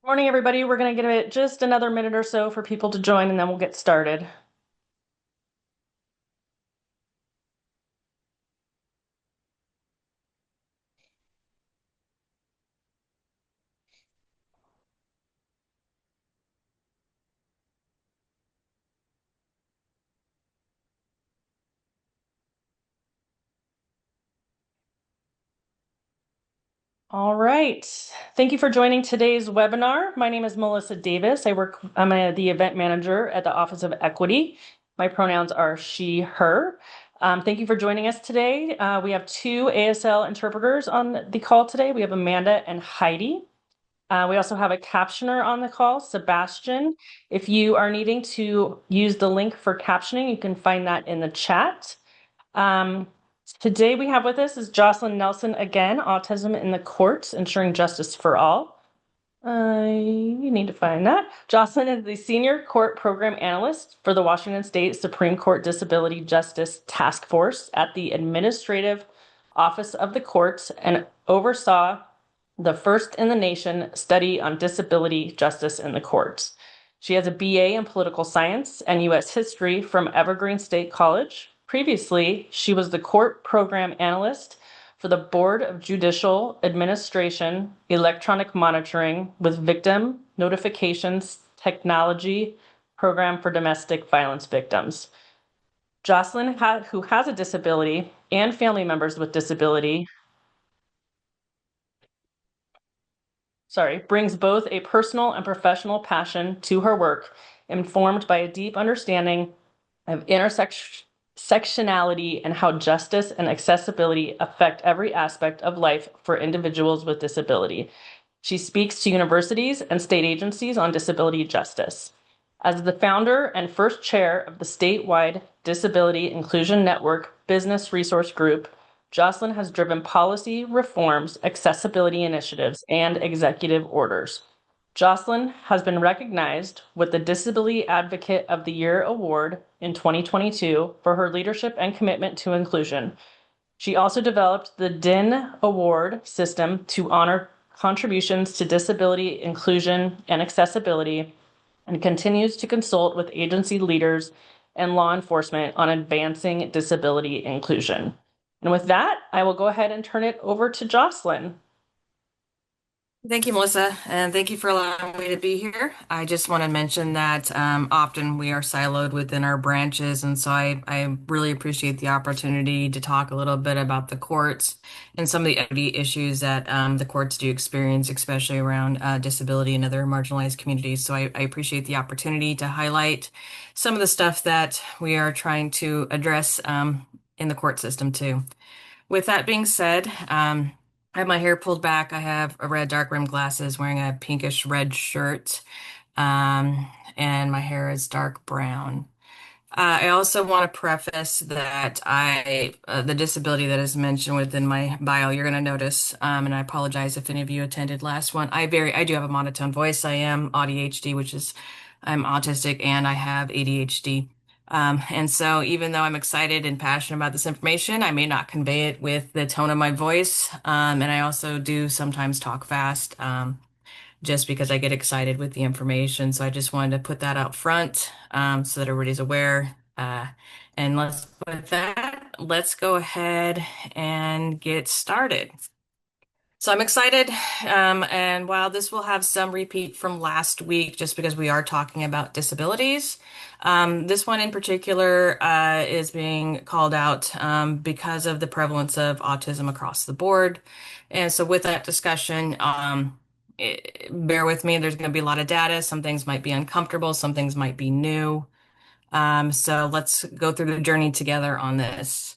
Morning, everybody. We're going to give it just another minute or so for people to join, and then we'll get started. All right. Thank you for joining today's webinar. My name is Melissa Davis. I'm the event manager at the Office of Equity. My pronouns are she, her. Thank you for joining us today. We have two ASL interpreters on the call today. We have Amanda and Heidi. We also have a captioner on the call, Sebastian. If you are needing to use the link for captioning, you can find that in the chat. Today we have with us is Joslyn Nelson again, Autism in the Courts, Ensuring Justice for All. You need to find that. Joslyn is the Senior Court Program Analyst for the Washington State Supreme Court Disability Justice Task Force at the Administrative Office of the Courts and oversaw the first in the nation study on disability justice in the courts. She has a BA in political science and U.S. history from Evergreen State College. Previously, she was the Court Program Analyst for the Board of Judicial Administration Electronic Monitoring with Victim Notifications Technology Program for Domestic Violence Victims. Joslyn, who has a disability and family members with disability, brings both a personal and professional passion to her work, informed by a deep understanding of intersectionality and how justice and accessibility affect every aspect of life for individuals with disability. She speaks to universities and state agencies on disability justice. As the founder and first chair of the statewide Disability Inclusion Network Business Resource Group, Joslyn has driven policy reforms, accessibility initiatives, and executive orders. Joslyn has been recognized with the Disability Advocate of the Year Award in 2022 for her leadership and commitment to inclusion. She also developed the DIN Award system to honor contributions to disability inclusion and accessibility, and continues to consult with agency leaders and law enforcement on advancing disability inclusion. And with that, I will go ahead and turn it over to Joslyn. Thank you, Melissa, and thank you for allowing me to be here. I just want to mention that often we are siloed within our branches, and so I really appreciate the opportunity to talk a little bit about the courts and some of the equity issues that the courts do experience, especially around disability and other marginalized communities. So I appreciate the opportunity to highlight some of the stuff that we are trying to address in the court system too. With that being said, I have my hair pulled back. I have a red dark rimmed glasses, wearing a pinkish red shirt, and my hair is dark brown. I also want to preface that the disability that is mentioned within my bio, you're going to notice, and I apologize if any of you attended last one. I do have a monotone voice. I am ADHD, I'm autistic, and I have ADHD. And so even though I'm excited and passionate about this information, I may not convey it with the tone of my voice. And I also do sometimes talk fast, just because I get excited with the information. So I just wanted to put that out front, so that everybody's aware. And with that, let's go ahead and get started. So I'm excited, and while this will have some repeat from last week, just because we are talking about disabilities, this one in particular is being called out because of the prevalence of autism across the board. And so with that discussion, bear with me, there's going to be a lot of data. Some things might be uncomfortable, some things might be new. So let's go through the journey together on this.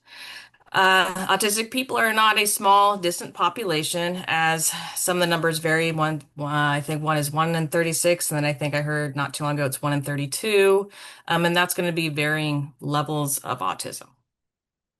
Autistic people are not a small, distant population, as some of the numbers vary. I think one is 1 in 36, and then I think I heard not too long ago it's 1 in 32. And that's going to be varying levels of autism.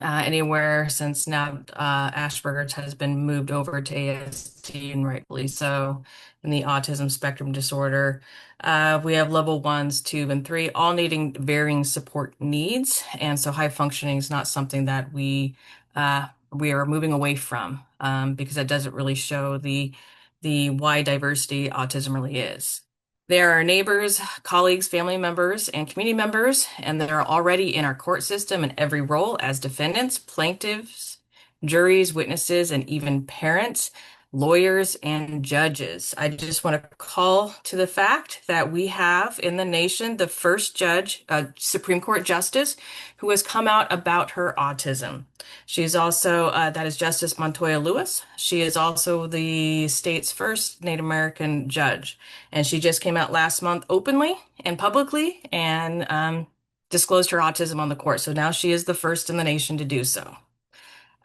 Anywhere since now Asperger's has been moved over to ASD, and rightfully so, in the autism spectrum disorder. We have level 1s, 2, and 3, all needing varying support needs. And so high functioning is not something that we are moving away from, because that doesn't really show the the wide diversity autism really is. They are our neighbors, colleagues, family members, and community members, and they're already in our court system in every role as defendants, plaintiffs, juries, witnesses, and even parents, lawyers, and judges. I just want to call to the fact that we have in the nation the first judge, Supreme Court justice, who has come out about her autism. She's also, that is Justice Montoya Lewis. She is also the state's first Native American judge. And she just came out last month openly and publicly and disclosed her autism on the court. So now she is the first in the nation to do so.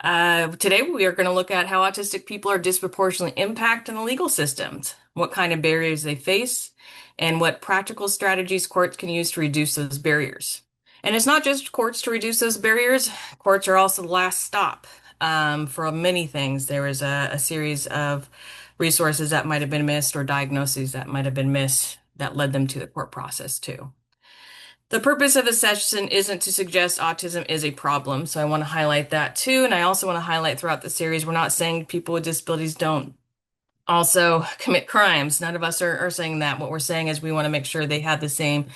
Today, we are going to look at how autistic people are disproportionately impacted in the legal systems, what kind of barriers they face, and what practical strategies courts can use to reduce those barriers. And it's not just courts to reduce those barriers, courts are also the last stop for many things. There is a series of resources that might have been missed or diagnoses that might have been missed that led them to the court process, too. The purpose of this session isn't to suggest autism is a problem, so I want to highlight that too. And I also want to highlight throughout the series, we're not saying people with disabilities don't also commit crimes. None of us are saying that. What we're saying is we want to make sure they have the same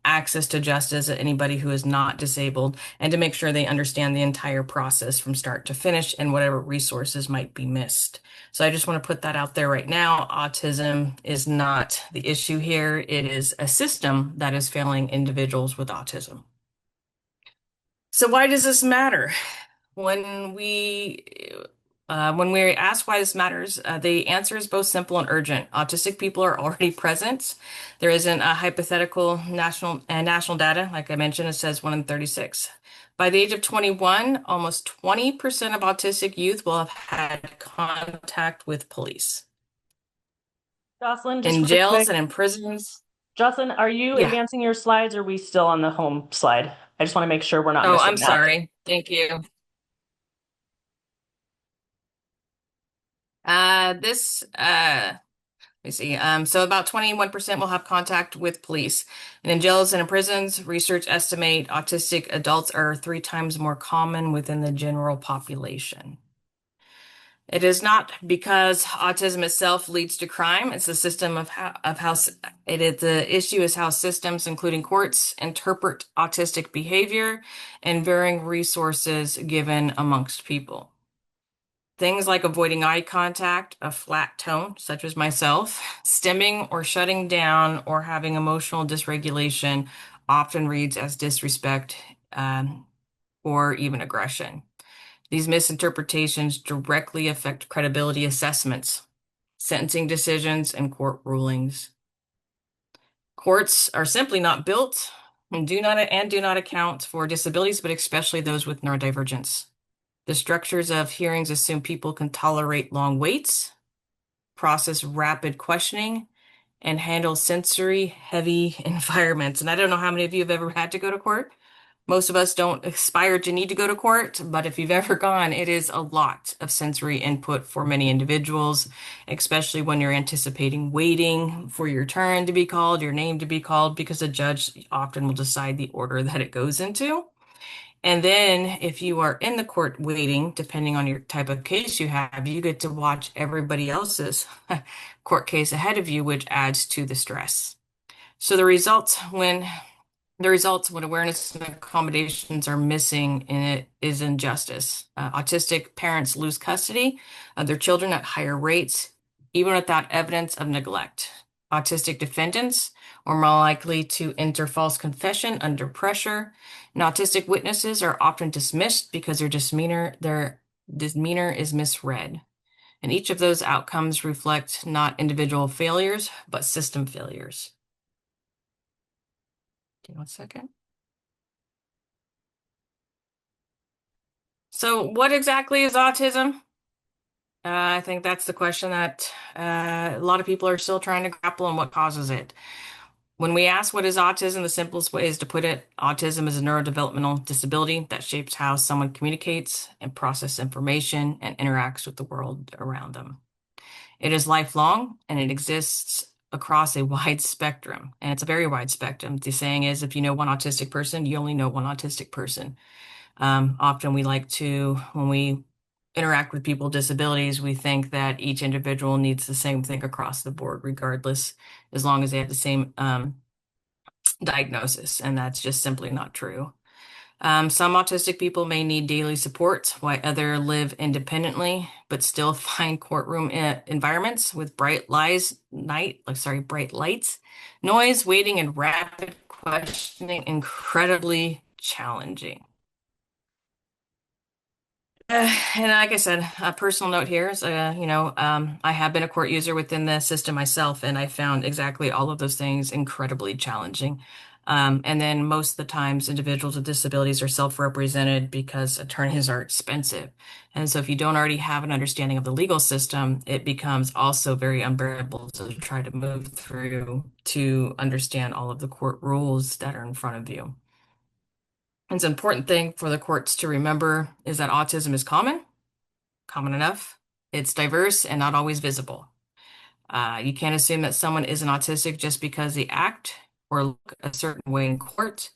access to justice as anybody who is not disabled, and to make sure they understand the entire process from start to finish and whatever resources might be missed. So I just want to put that out there right now. Autism is not the issue here. It is a system that is failing individuals with autism. So why does this matter? When we when we ask why this matters, the answer is both simple and urgent. Autistic people are already present. There isn't a hypothetical national data. Like I mentioned, it says 1 in 36. By the age of 21, almost 20% of autistic youth will have had contact with police. Jocelyn, just In really jails quick. and in prisons. Jocelyn, are you Yeah. advancing your slides or are we still on the home slide? I just want to make sure we're not Oh, I'm missing that. sorry. Thank you. This let me see. So about 21% will have contact with police. And in jails and in prisons, research estimate autistic adults are 3 times more common within the general population. It is not because autism itself leads to crime. It's a system of how it is. The issue is how systems, including courts, interpret autistic behavior and varying resources given amongst people. Things like avoiding eye contact, a flat tone, such as myself, stimming or shutting down, or having emotional dysregulation often reads as disrespect, or even aggression. These misinterpretations directly affect credibility assessments, sentencing decisions, and court rulings. Courts are simply not built and do not account for disabilities, but especially those with neurodivergence. The structures of hearings assume people can tolerate long waits, process rapid questioning, and handle sensory heavy environments. And I don't know how many of you have ever had to go to court. Most of us don't aspire to need to go to court, but if you've ever gone, it is a lot of sensory input for many individuals, especially when you're anticipating waiting for your turn to be called, your name to be called, because the judge often will decide the order that it goes into. And then if you are in the court waiting, depending on your type of case you have, you get to watch everybody else's court case ahead of you, which adds to the stress. So the results when awareness and accommodations are missing in it is injustice. Autistic parents lose custody of their children at higher rates, even without evidence of neglect. Autistic defendants are more likely to enter false confession under pressure, and autistic witnesses are often dismissed because their demeanor is misread. And each of those outcomes reflect not individual failures, but system failures. Give me 1 second. So what exactly is autism? I think that's the question that a lot of people are still trying to grapple on what causes it. When we ask what is autism, the simplest way is to put it, autism is a neurodevelopmental disability that shapes how someone communicates and processes information and interacts with the world around them. It is lifelong and it exists across a wide spectrum, and it's a very wide spectrum. The saying is, if you know one autistic person, you only know one autistic person. Often we like to, when we interact with people with disabilities, we think that each individual needs the same thing across the board, regardless, as long as they have the same diagnosis, and that's just simply not true. Some autistic people may need daily support, while others live independently, but still find courtroom environments with bright lights, noise, waiting, and rapid questioning incredibly challenging. And like I said, a personal note here is, I have been a court user within the system myself, and I found exactly all of those things incredibly challenging. And then most of the times, individuals with disabilities are self-represented because attorneys are expensive. And so if you don't already have an understanding of the legal system, it becomes also very unbearable to try to move through to understand all of the court rules that are in front of you. It's an important thing for the courts to remember is that autism is common enough. It's diverse and not always visible. You can't assume that someone isn't autistic just because they act or look a certain way in court.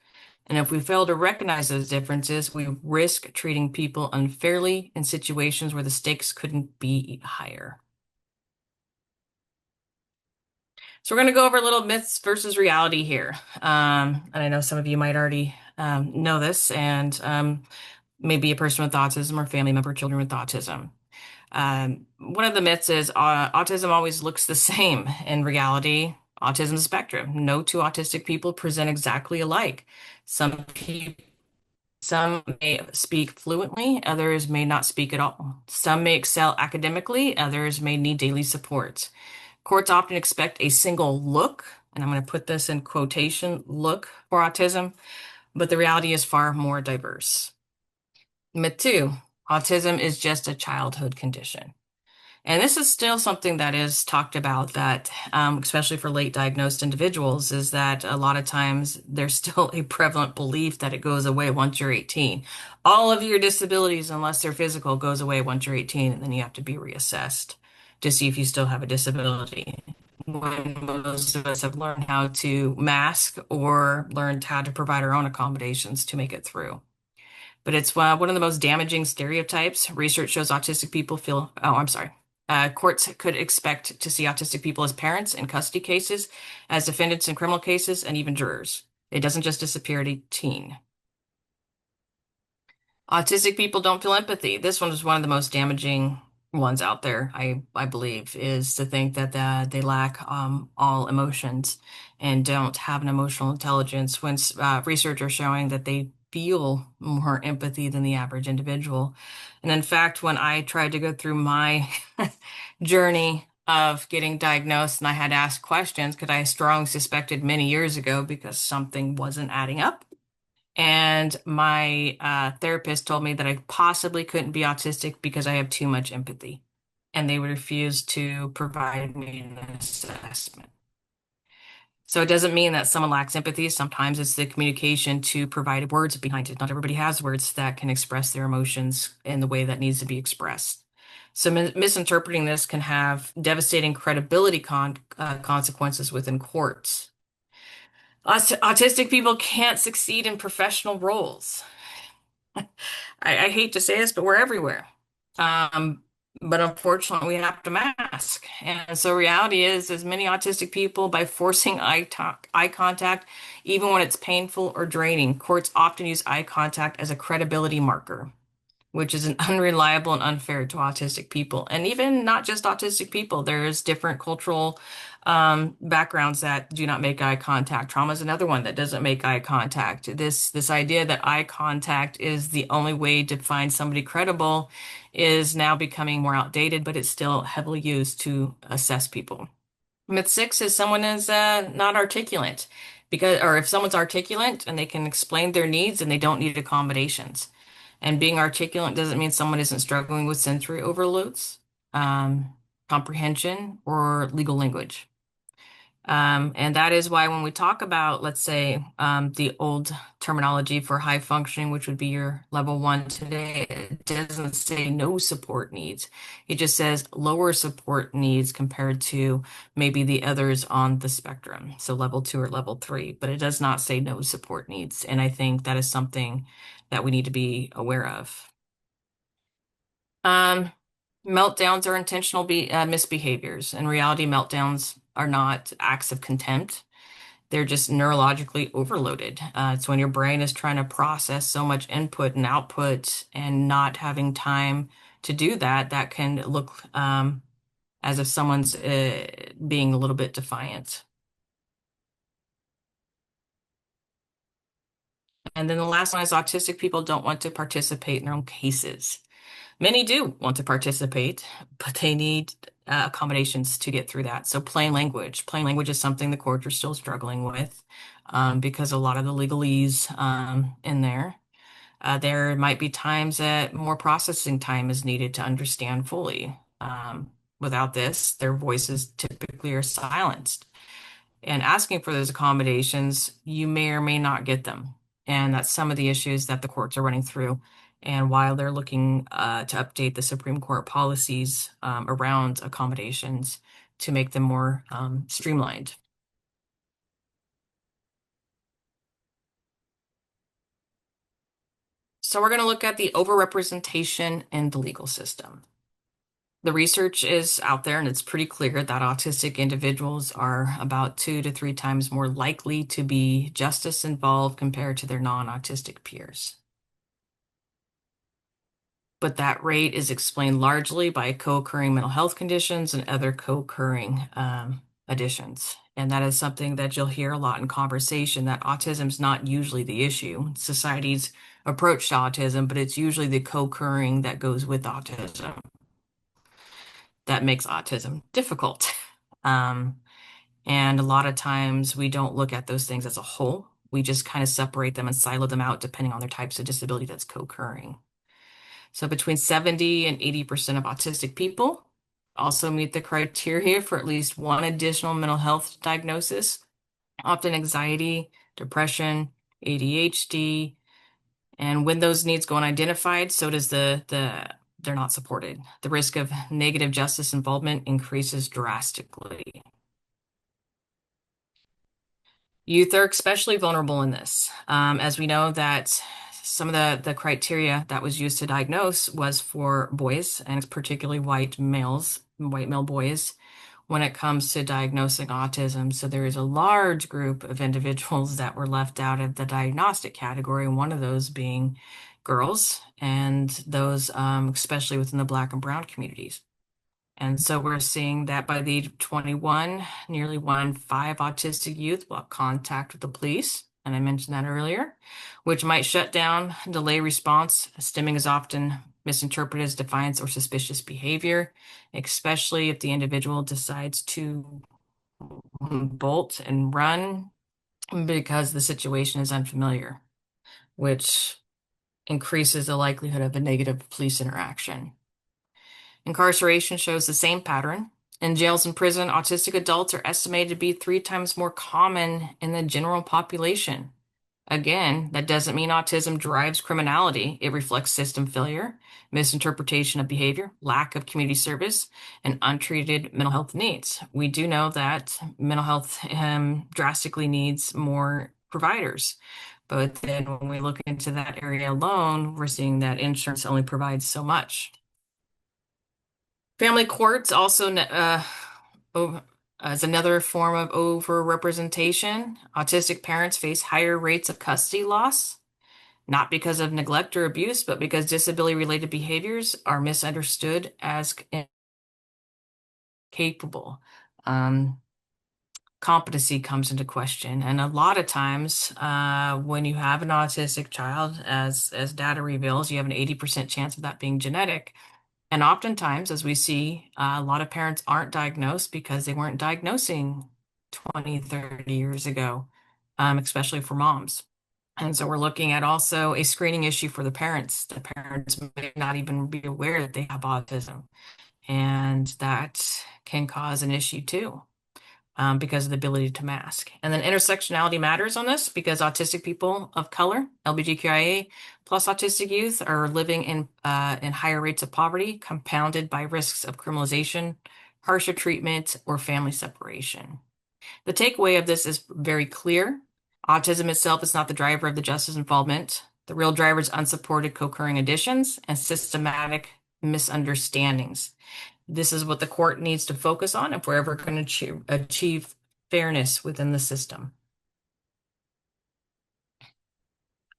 And if we fail to recognize those differences, we risk treating people unfairly in situations where the stakes couldn't be higher. So we're going to go over little myths versus reality here. And I know some of you might already know this, and maybe a person with autism or family member, children with autism. One of the myths is autism always looks the same. In reality, autism is a spectrum. No two autistic people present exactly alike. Some may speak fluently, others may not speak at all. Some may excel academically, others may need daily support. Courts often expect a single look, and I'm going to put this in quotation, look for autism, but the reality is far more diverse. Myth two, autism is just a childhood condition. And this is still something that is talked about that, especially for late diagnosed individuals, is that a lot of times there's still a prevalent belief that it goes away once you're 18. All of your disabilities, unless they're physical, goes away once you're 18, and then you have to be reassessed to see if you still have a disability. When most of us have learned how to mask or learned how to provide our own accommodations to make it through. But it's one of the most damaging stereotypes. Research shows autistic people feel, oh, I'm sorry. Courts could expect to see autistic people as parents in custody cases, as defendants in criminal cases, and even jurors. It doesn't just disappear at 18. Autistic people don't feel empathy. This one is one of the most damaging ones out there, I believe, is to think that they lack all emotions and don't have an emotional intelligence when research are showing that they feel more empathy than the average individual. And in fact, when I tried to go through my journey of getting diagnosed and I had to ask questions because I strongly suspected many years ago because something wasn't adding up. And my therapist told me that I possibly couldn't be autistic because I have too much empathy. And they would refuse to provide me an assessment. So it doesn't mean that someone lacks empathy. Sometimes it's the communication to provide words behind it. Not everybody has words that can express their emotions in the way that needs to be expressed. So misinterpreting this can have devastating credibility consequences within courts. Autistic people can't succeed in professional roles. I hate to say this, but we're everywhere. Um, but unfortunately, we have to mask. And so reality is, as many autistic people, by forcing eye contact, even when it's painful or draining, courts often use eye contact as a credibility marker, which is an unreliable and unfair to autistic people. And even not just autistic people, there's different cultural backgrounds that do not make eye contact. Trauma is another one that doesn't make eye contact. This idea that eye contact is the only way to find somebody credible is now becoming more outdated, but it's still heavily used to assess people. Myth six is someone is not articulate or if someone's articulate and they can explain their needs and they don't need accommodations. And being articulate doesn't mean someone isn't struggling with sensory overloads, comprehension, or legal language. And that is why when we talk about, let's say, the old terminology for high functioning, which would be your level one today, it doesn't say no support needs. It just says lower support needs compared to maybe the others on the spectrum. So level two or level three, but it does not say no support needs. And I think that is something that we need to be aware of. Um, Meltdowns are intentional misbehaviors. In reality, meltdowns are not acts of contempt. They're just neurologically overloaded. It's when your brain is trying to process so much input and output and not having time to do that, that can look as if someone's being a little bit defiant. And then the last one is autistic people don't want to participate in their own cases. Many do want to participate, but they need accommodations to get through that. So plain language. Plain language is something the courts are still struggling with because a lot of the legalese in there. There might be times that more processing time is needed to understand fully. Without this, their voices typically are silenced. And asking for those accommodations, you may or may not get them. And that's some of the issues that the courts are running through. And while they're looking to update the Supreme Court policies around accommodations to make them more streamlined. So we're going to look at the overrepresentation in the legal system. The research is out there, and it's pretty clear that autistic individuals are about 2 to 3 times more likely to be justice involved compared to their non-autistic peers. But that rate is explained largely by co-occurring mental health conditions and other co-occurring additions. And that is something that you'll hear a lot in conversation, that autism is not usually the issue. Society's approach to autism, but it's usually the co-occurring that goes with autism that makes autism difficult. Um, and a lot of times we don't look at those things as a whole. We just kind of separate them and silo them out depending on their types of disability that's co-occurring. So between 70 and 80% of autistic people also meet the criteria for at least one additional mental health diagnosis, often anxiety, depression, ADHD, and when those needs go unidentified, so does they're not supported. The risk of negative justice involvement increases drastically. Youth are especially vulnerable in this, as we know that some of the criteria that was used to diagnose was for boys, and it's particularly white males, white male boys, when it comes to diagnosing autism. So there is a large group of individuals that were left out of the diagnostic category, one of those being girls, and those especially within the Black and Brown communities. And so we're seeing that by the age of 21, nearly 1 in 5 autistic youth will have contact with the police. And I mentioned that earlier, which might shut down, delay response. Stimming is often misinterpreted as defiance or suspicious behavior, especially if the individual decides to bolt and run because the situation is unfamiliar, which increases the likelihood of a negative police interaction. Incarceration shows the same pattern. In jails and prison, autistic adults are estimated to be 3 times more common in the general population. Again, that doesn't mean autism drives criminality. It reflects system failure, misinterpretation of behavior, lack of community service, and untreated mental health needs. We do know that mental health drastically needs more providers. But then when we look into that area alone, we're seeing that insurance only provides so much. Family courts also as another form of overrepresentation. Autistic parents face higher rates of custody loss, not because of neglect or abuse, but because disability-related behaviors are misunderstood as capable. Competency comes into question, and a lot of times, when you have an autistic child, as data reveals, you have an 80% chance of that being genetic. And oftentimes, as we see, a lot of parents aren't diagnosed because they weren't diagnosing 20, 30 years ago, especially for moms. And so we're looking at also a screening issue for the parents. The parents may not even be aware that they have autism, and that can cause an issue too. Because of the ability to mask. And then intersectionality matters on this because autistic people of color, LGBTQIA plus autistic youth are living in higher rates of poverty, compounded by risks of criminalization, harsher treatment, or family separation. The takeaway of this is very clear. Autism itself is not the driver of the justice involvement. The real driver is unsupported co-occurring additions and systematic misunderstandings. This is what the court needs to focus on if we're ever going to achieve fairness within the system.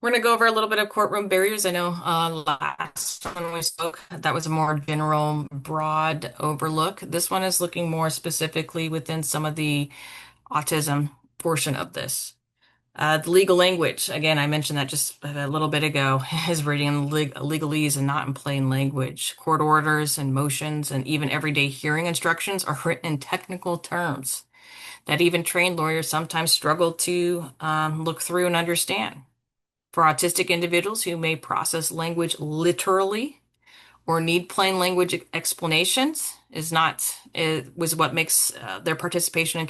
We're going to go over a little bit of courtroom barriers. I know last when we spoke, that was a more general, broad overlook. This one is looking more specifically within some of the autism portion of this. The legal language, again, I mentioned that just a little bit ago, is reading in legalese and not in plain language. Court orders and motions and even everyday hearing instructions are written in technical terms that even trained lawyers sometimes struggle to look through and understand. For autistic individuals who may process language literally or need plain language explanations is not it was what makes their participation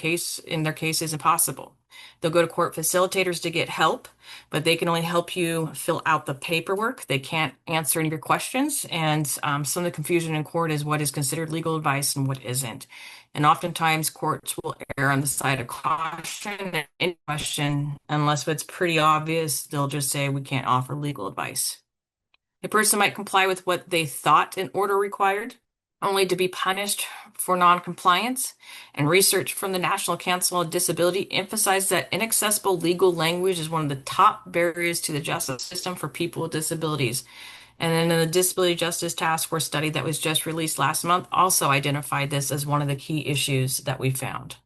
in their cases impossible. They'll go to court facilitators to get help, but they can only help you fill out the paperwork. They can't answer any of your questions, and some of the confusion in court is what is considered legal advice and what isn't. And oftentimes courts will err on the side of caution and any question, unless it's pretty obvious, they'll just say we can't offer legal advice. A person might comply with what they thought an order required, only to be punished for noncompliance. And research from the National Council on Disability emphasized that inaccessible legal language is one of the top barriers to the justice system for people with disabilities. And then the Disability Justice Task Force study that was just released last month also identified this as one of the key issues that we found.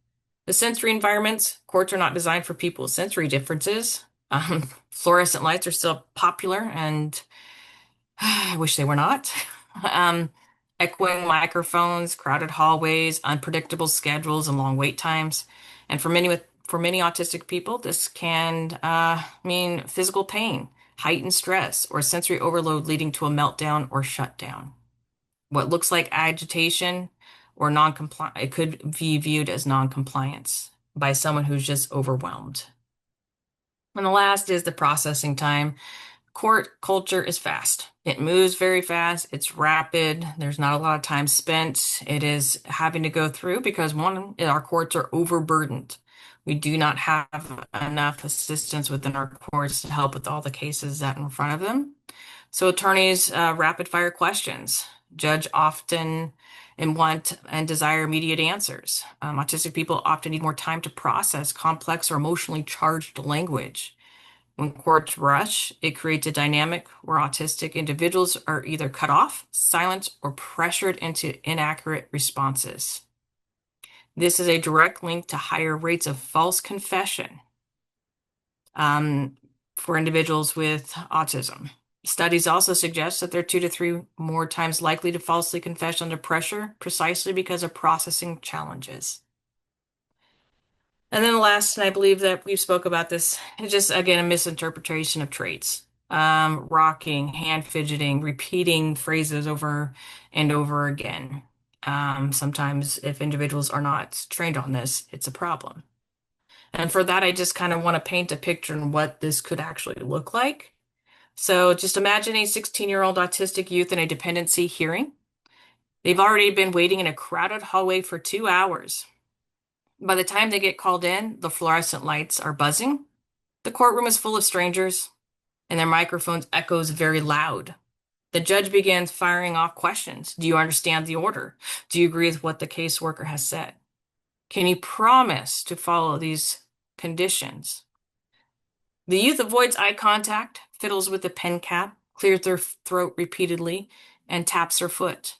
The sensory environments, courts are not designed for people with sensory differences. Fluorescent lights are still popular and I wish they were not. Um, Echoing microphones, crowded hallways, unpredictable schedules, and long wait times. And for many autistic people, this can mean physical pain, heightened stress, or sensory overload leading to a meltdown or shutdown. What looks like agitation or non-compliance, it could be viewed as non-compliance by someone who's just overwhelmed. And the last is the processing time. Court culture is fast. It moves very fast. It's rapid. There's not a lot of time spent. It is having to go through because one, our courts are overburdened. We do not have enough assistance within our courts to help with all the cases that are in front of them. So attorneys rapid fire questions. Judge often and want and desire immediate answers. Autistic people often need more time to process complex or emotionally charged language. When courts rush, it creates a dynamic where autistic individuals are either cut off, silenced, or pressured into inaccurate responses. This is a direct link to higher rates of false confession for individuals with autism. Studies also suggest that they're 2 to 3 more times likely to falsely confess under pressure, precisely because of processing challenges. And then the last, and I believe that we spoke about this, is just, again, a misinterpretation of traits. Rocking, hand fidgeting, repeating phrases over and over again. Sometimes if individuals are not trained on this, it's a problem. And for that, I just kind of want to paint a picture on what this could actually look like. So just imagine a 16-year-old autistic youth in a dependency hearing. They've already been waiting in a crowded hallway for 2 hours. By the time they get called in, the fluorescent lights are buzzing. The courtroom is full of strangers, and their microphones echoes very loud. The judge begins firing off questions. Do you understand the order? Do you agree with what the caseworker has said? Can you promise to follow these conditions? The youth avoids eye contact, fiddles with the pen cap, clears their throat repeatedly, and taps their foot.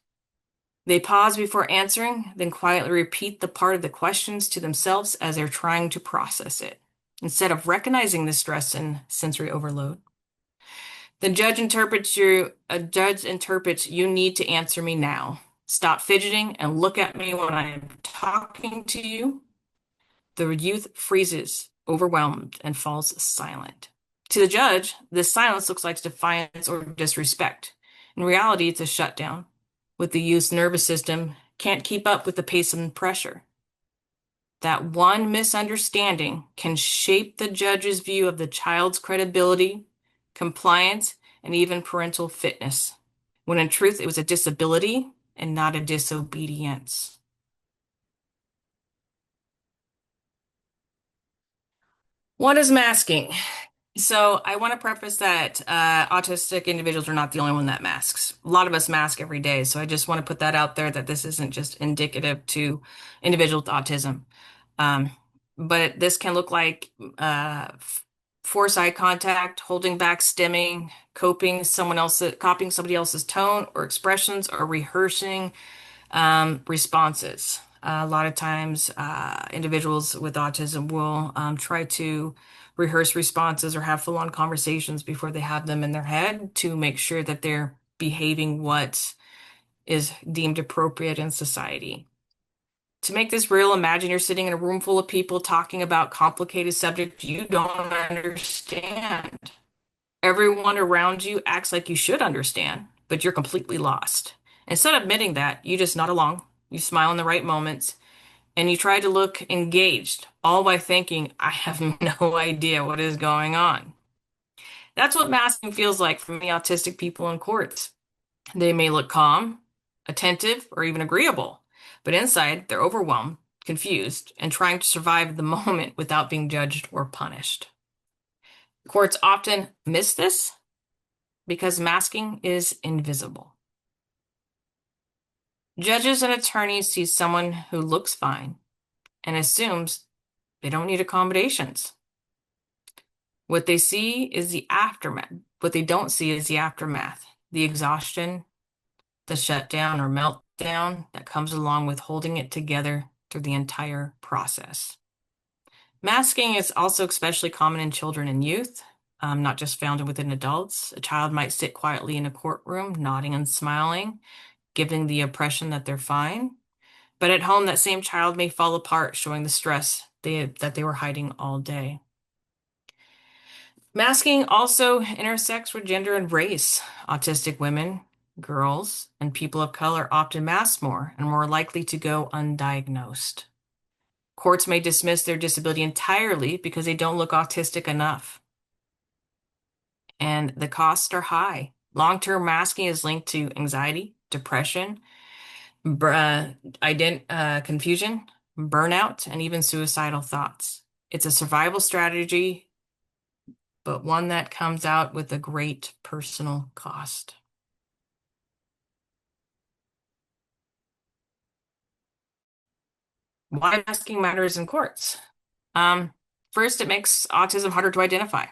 They pause before answering, then quietly repeat the part of the questions to themselves as they're trying to process it, instead of recognizing the stress and sensory overload. The judge interprets you need to answer me now. Stop fidgeting and look at me when I am talking to you. The youth freezes, overwhelmed, and falls silent. To the judge, this silence looks like defiance or disrespect. In reality, it's a shutdown. With the youth's nervous system can't keep up with the pace and pressure. That one misunderstanding can shape the judge's view of the child's credibility, compliance, and even parental fitness, when in truth it was a disability and not a disobedience. What is masking? So I want to preface that autistic individuals are not the only one that masks. A lot of us mask every day. So I just want to put that out there that this isn't just indicative to individuals with autism. Um, but this can look like forced eye contact, holding back, stimming, copying somebody else's tone or expressions, or rehearsing responses. A lot of times, individuals with autism will try to rehearse responses or have full-on conversations before they have them in their head to make sure that they're behaving what is deemed appropriate in society. To make this real, imagine you're sitting in a room full of people talking about complicated subjects you don't understand. Everyone around you acts like you should understand, but you're completely lost. Instead of admitting that, you just nod along, you smile in the right moments, and you try to look engaged, all by thinking, I have no idea what is going on. That's what masking feels like for many autistic people in courts. They may look calm, attentive, or even agreeable, but inside they're overwhelmed, confused, and trying to survive the moment without being judged or punished. Courts often miss this because masking is invisible. Judges and attorneys see someone who looks fine and assumes they don't need accommodations. What they see is the aftermath. What they don't see is the aftermath, the exhaustion, the shutdown or meltdown that comes along with holding it together through the entire process. Masking is also especially common in children and youth, not just found within adults. A child might sit quietly in a courtroom, nodding and smiling, giving the impression that they're fine. But at home, that same child may fall apart, showing the stress that they were hiding all day. Masking also intersects with gender and race. Autistic women, girls, and people of color often mask more and more likely to go undiagnosed. Courts may dismiss their disability entirely because they don't look autistic enough. And the costs are high. Long-term masking is linked to anxiety, depression, confusion, burnout, and even suicidal thoughts. It's a survival strategy, but one that comes out with a great personal cost. Why masking matters in courts? Um, First, it makes autism harder to identify.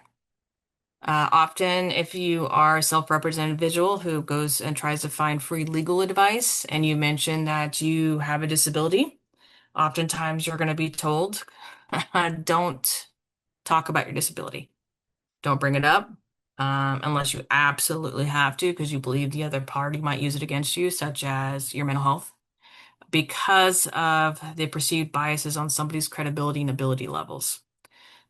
Often, if you are a self-represented individual who goes and tries to find free legal advice and you mention that you have a disability, oftentimes you're going to be told, don't talk about your disability. Don't bring it up unless you absolutely have to because you believe the other party might use it against you, such as your mental health, because of the perceived biases on somebody's credibility and ability levels.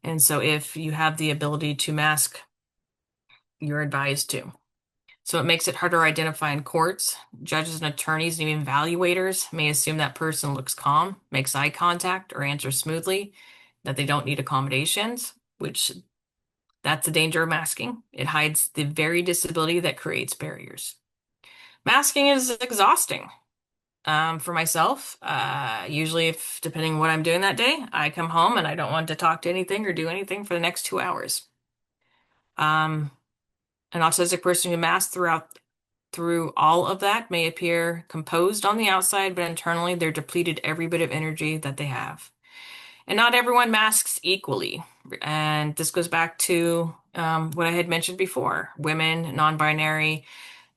And so if you have the ability to mask, you're advised to. So it makes it harder to identify in courts. Judges and attorneys and even evaluators may assume that person looks calm, makes eye contact, or answers smoothly, that they don't need accommodations, which that's the danger of masking. It hides the very disability that creates barriers. Masking is exhausting. For myself, usually if depending on what I'm doing that day, I come home and I don't want to talk to anything or do anything for the next 2 hours. Um, an autistic person who masks through all of that may appear composed on the outside, but internally they're depleted every bit of energy that they have. And not everyone masks equally. And this goes back to what I had mentioned before. Women, non-binary,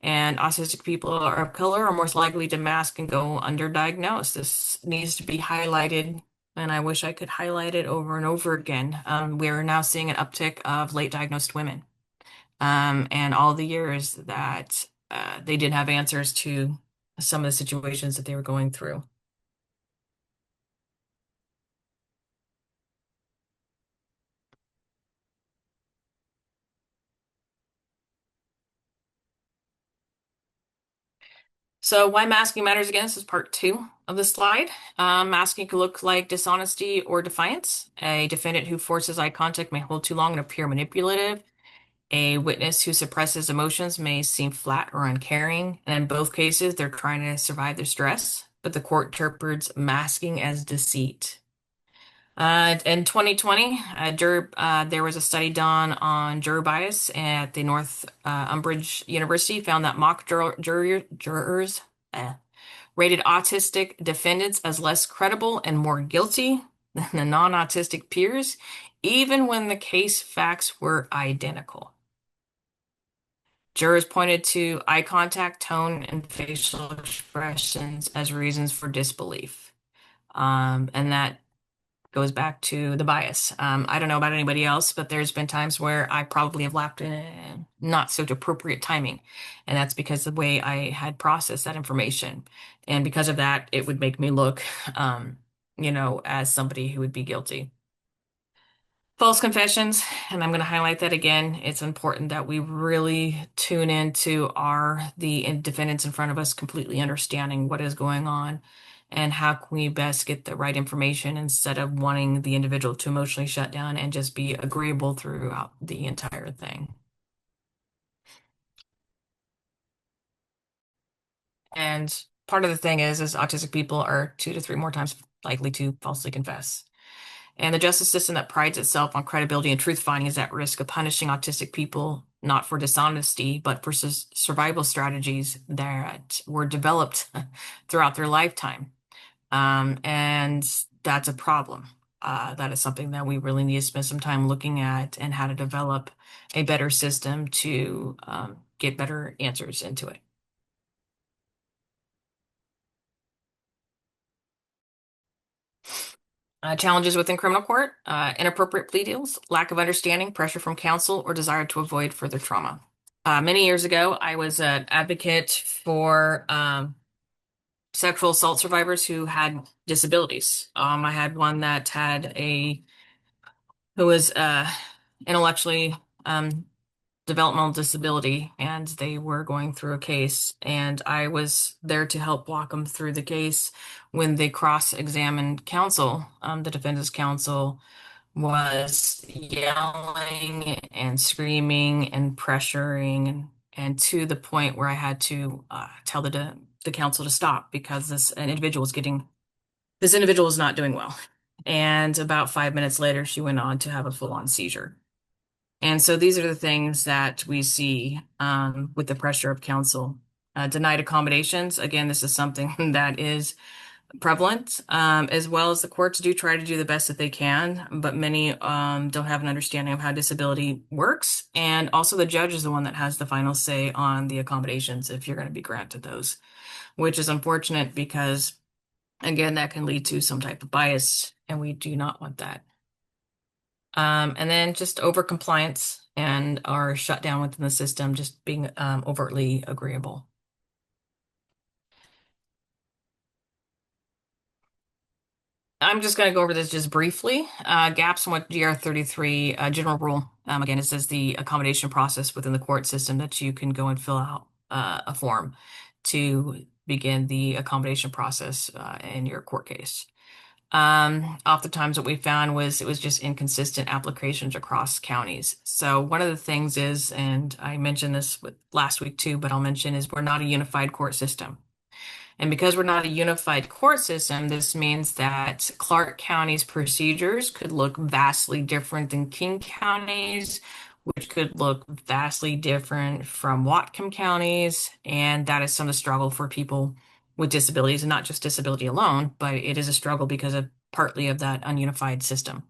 and autistic people of color are most likely to mask and go underdiagnosed. This needs to be highlighted, and I wish I could highlight it over and over again. We're now seeing an uptick of late diagnosed women, and all the years that they didn't have answers to some of the situations that they were going through. So why masking matters again, this is part two of the slide. Masking could look like dishonesty or defiance. A defendant who forces eye contact may hold too long and appear manipulative. A witness who suppresses emotions may seem flat or uncaring. And in both cases, they're trying to survive their stress, but the court interprets masking as deceit. In 2020, there was a study done on juror bias at the North Umbridge University, found that jurors rated autistic defendants as less credible and more guilty than the non-autistic peers, even when the case facts were identical. Jurors pointed to eye contact, tone, and facial expressions as reasons for disbelief. And that goes back to the bias. I don't know about anybody else, but there's been times where I probably have laughed in not so appropriate timing. And that's because the way I had processed that information. And because of that, it would make me look, as somebody who would be guilty. False confessions, and I'm going to highlight that again. It's important that we really tune into the defendants in front of us completely understanding what is going on and how can we best get the right information instead of wanting the individual to emotionally shut down and just be agreeable throughout the entire thing. And part of the thing is autistic people are 2 to 3 more times likely to falsely confess. And the justice system that prides itself on credibility and truth finding is at risk of punishing autistic people not for dishonesty, but for survival strategies that were developed throughout their lifetime. And that's a problem. That is something that we really need to spend some time looking at and how to develop a better system to get better answers into it. Challenges within criminal court, inappropriate plea deals, lack of understanding, pressure from counsel, or desire to avoid further trauma. Many years ago, I was an advocate for sexual assault survivors who had disabilities. I had one that who was intellectually developmental disability, and they were going through a case, and I was there to help walk them through the case when they cross-examined counsel. The defense counsel was yelling and screaming and pressuring and to the point where I had to tell the counsel to stop because this individual was not doing well. And about 5 minutes later, she went on to have a full-on seizure. And so these are the things that we see with the pressure of counsel. Denied accommodations. Again, this is something that is prevalent, as well as the courts do try to do the best that they can, but many don't have an understanding of how disability works. And also the judge is the one that has the final say on the accommodations if you're going to be granted those, which is unfortunate because, again, that can lead to some type of bias, and we do not want that. And then just over compliance and our shutdown within the system, just being overtly agreeable. I'm just going to go over this just briefly. Gaps in what GR33 general rule. Again, it says the accommodation process within the court system that you can go and fill out a form to begin the accommodation process in your court case. Oftentimes what we found was it was just inconsistent applications across counties. So one of the things is, and I mentioned this last week too, but I'll mention is we're not a unified court system. And because we're not a unified court system, this means that Clark County's procedures could look vastly different than King County's, which could look vastly different from Whatcom County's. And that is some of the struggle for people with disabilities, and not just disability alone, but it is a struggle because of partly of that ununified system.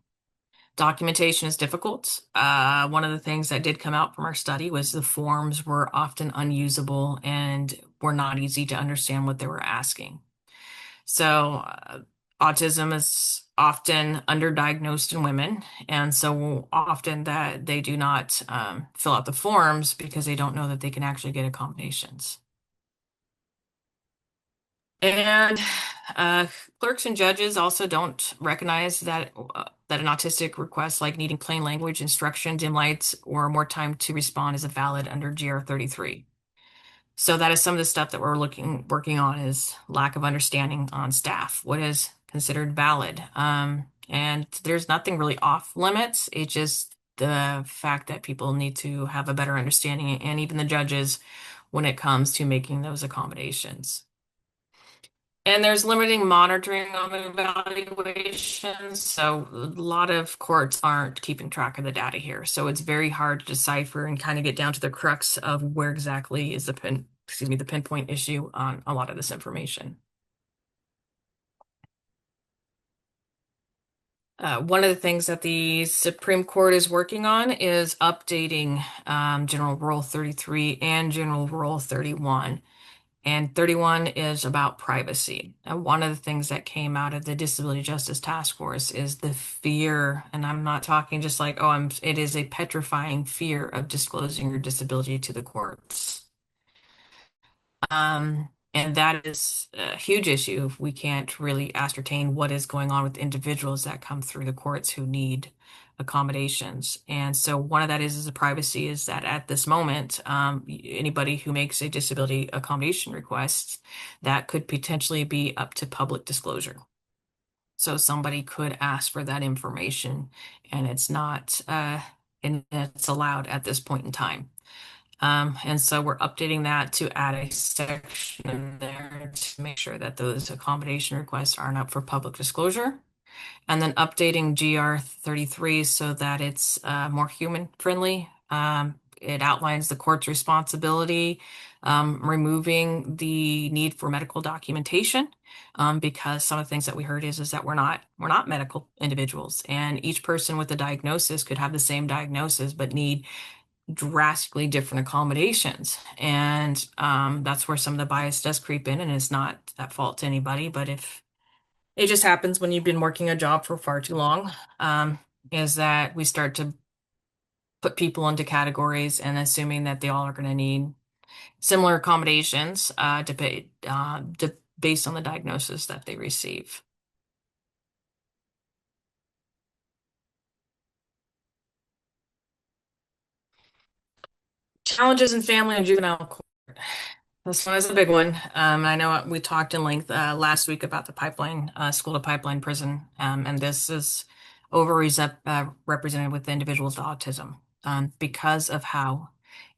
Documentation is difficult. One of the things that did come out from our study was the forms were often unusable and were not easy to understand what they were asking. So autism is often underdiagnosed in women, and so often that they do not fill out the forms because they don't know that they can actually get accommodations. And uh, clerks and judges also don't recognize that an autistic request like needing plain language instruction, dim lights, or more time to respond is a valid under GR33. So that is some of the stuff that we're working on is lack of understanding on staff. What is considered valid? And there's nothing really off limits. It's just the fact that people need to have a better understanding, and even the judges when it comes to making those accommodations. And there's limiting monitoring of evaluations. So a lot of courts aren't keeping track of the data here. So it's very hard to decipher and kind of get down to the crux of where exactly is the pinpoint issue on a lot of this information. One of the things that the Supreme Court is working on is updating General Rule 33 and General Rule 31. And 31 is about privacy. And one of the things that came out of the Disability Justice Task Force is the fear, and I'm not talking just like, it is a petrifying fear of disclosing your disability to the courts. And that is a huge issue if we can't really ascertain what is going on with individuals that come through the courts who need accommodations. And so one of that is the privacy is that at this moment, anybody who makes a disability accommodation request, that could potentially be up to public disclosure. So somebody could ask for that information and it's allowed at this point in time. And so we're updating that to add a section in there to make sure that those accommodation requests aren't up for public disclosure. And then updating GR 33 so that it's more human friendly. It outlines the court's responsibility, removing the need for medical documentation, because some of the things that we heard is that we're not medical individuals, and each person with a diagnosis could have the same diagnosis but need drastically different accommodations. And that's where some of the bias does creep in, and it's not at fault to anybody, but if it just happens when you've been working a job for far too long, is that we start to put people into categories and assuming that they all are going to need similar accommodations based on the diagnosis that they receive. Challenges in family and juvenile court. This one is a big one. I know we talked in length last week about the pipeline, school to pipeline prison, and this is represented with individuals with autism because of how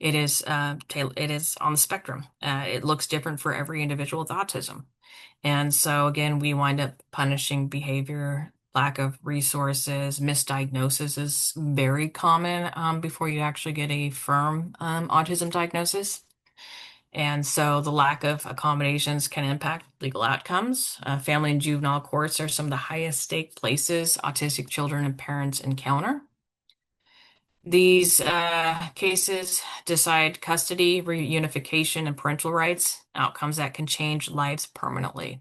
it is on the spectrum. It looks different for every individual with autism. And so again, we wind up punishing behavior, lack of resources, misdiagnosis is very common before you actually get a firm autism diagnosis. And so the lack of accommodations can impact legal outcomes. Family and juvenile courts are some of the highest stake places autistic children and parents encounter. These cases decide custody, reunification, and parental rights, outcomes that can change lives permanently.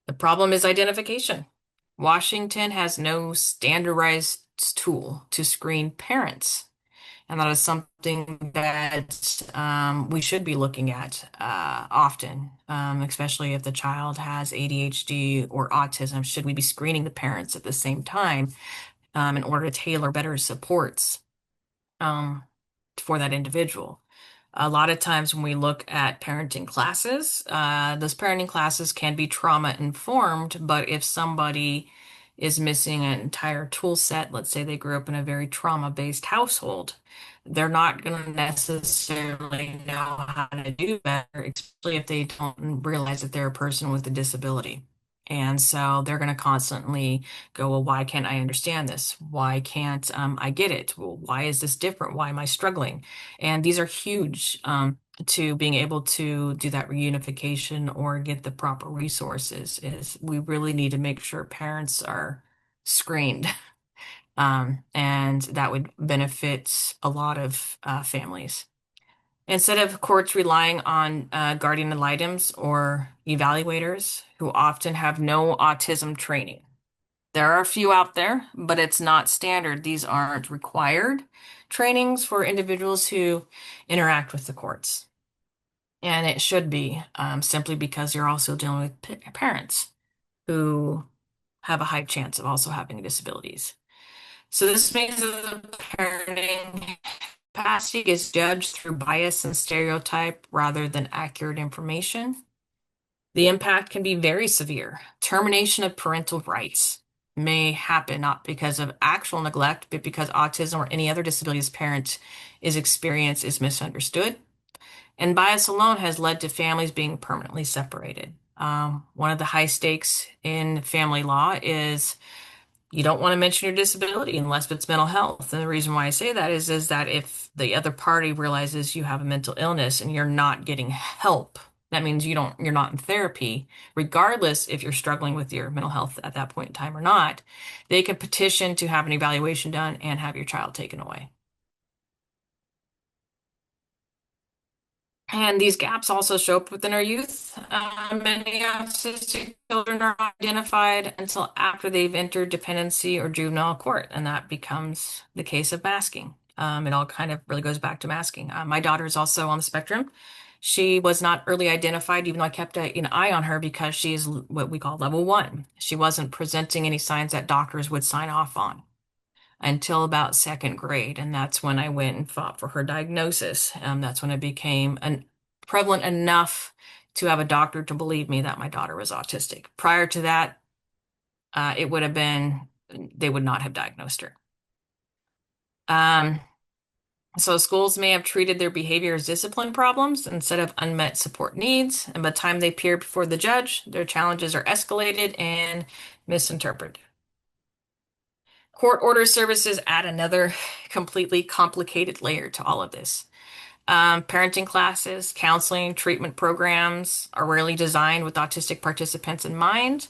The problem is identification. Washington has no standardized tool to screen parents. And that is something that we should be looking at often, especially if the child has ADHD or autism. Should we be screening the parents at the same time in order to tailor better supports um, for that individual? A lot of times when we look at parenting classes, those parenting classes can be trauma informed, but if somebody is missing an entire tool set, let's say they grew up in a very trauma-based household, they're not going to necessarily know how to do better, especially if they don't realize that they're a person with a disability. And so they're going to constantly go, well, why can't I understand this? Why can't I get it? Well, why is this different? Why am I struggling? And these are huge to being able to do that reunification or get the proper resources is we really need to make sure parents are screened. And that would benefit a lot of families. Instead of courts relying on guardian ad litems or evaluators who often have no autism training. There are a few out there, but it's not standard. These aren't required trainings for individuals who interact with the courts. And it should be simply because you're also dealing with parents who have a high chance of also having disabilities. So this means that the parenting capacity is judged through bias and stereotype rather than accurate information. The impact can be very severe. Termination of parental rights may happen not because of actual neglect, but because autism or any other disability parent is experienced is misunderstood. And bias alone has led to families being permanently separated. One of the high stakes in family law is you don't want to mention your disability unless it's mental health. And the reason why I say that is that if the other party realizes you have a mental illness and you're not getting help, that means you're not in therapy, regardless if you're struggling with your mental health at that point in time or not, they can petition to have an evaluation done and have your child taken away. And these gaps also show up within our youth. Many autistic children are not identified until after they've entered dependency or juvenile court, and that becomes the case of masking. It all kind of really goes back to masking. My daughter is also on the spectrum. She was not early identified, even though I kept an eye on her because she's what we call level one. She wasn't presenting any signs that doctors would sign off on until about second grade. And that's when I went and fought for her diagnosis. That's when it became prevalent enough to have a doctor to believe me that my daughter was autistic. Prior to that, it would have been, they would not have diagnosed her. Um, so schools may have treated their behavior as discipline problems instead of unmet support needs. And by the time they appear before the judge, their challenges are escalated and misinterpreted. Court order services add another completely complicated layer to all of this. Parenting classes, counseling, treatment programs are rarely designed with autistic participants in mind.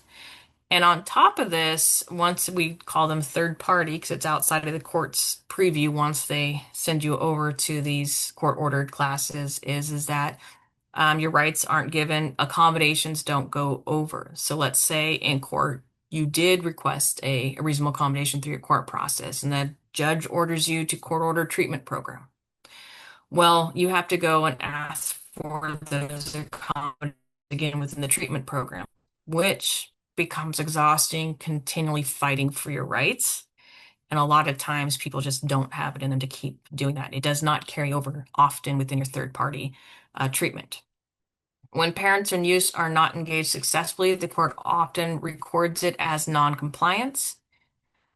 And on top of this, once we call them third party, because it's outside of the court's preview, once they send you over to these court ordered classes, is that your rights aren't given, accommodations don't go over. So let's say in court, you did request a reasonable accommodation through your court process, and the judge orders you to court order treatment program. Well, you have to go and ask for those accommodations again within the treatment program, which becomes exhausting, continually fighting for your rights. And a lot of times people just don't have it in them to keep doing that. It does not carry over often within your third party treatment. When parents and youth are not engaged successfully, the court often records it as non-compliance.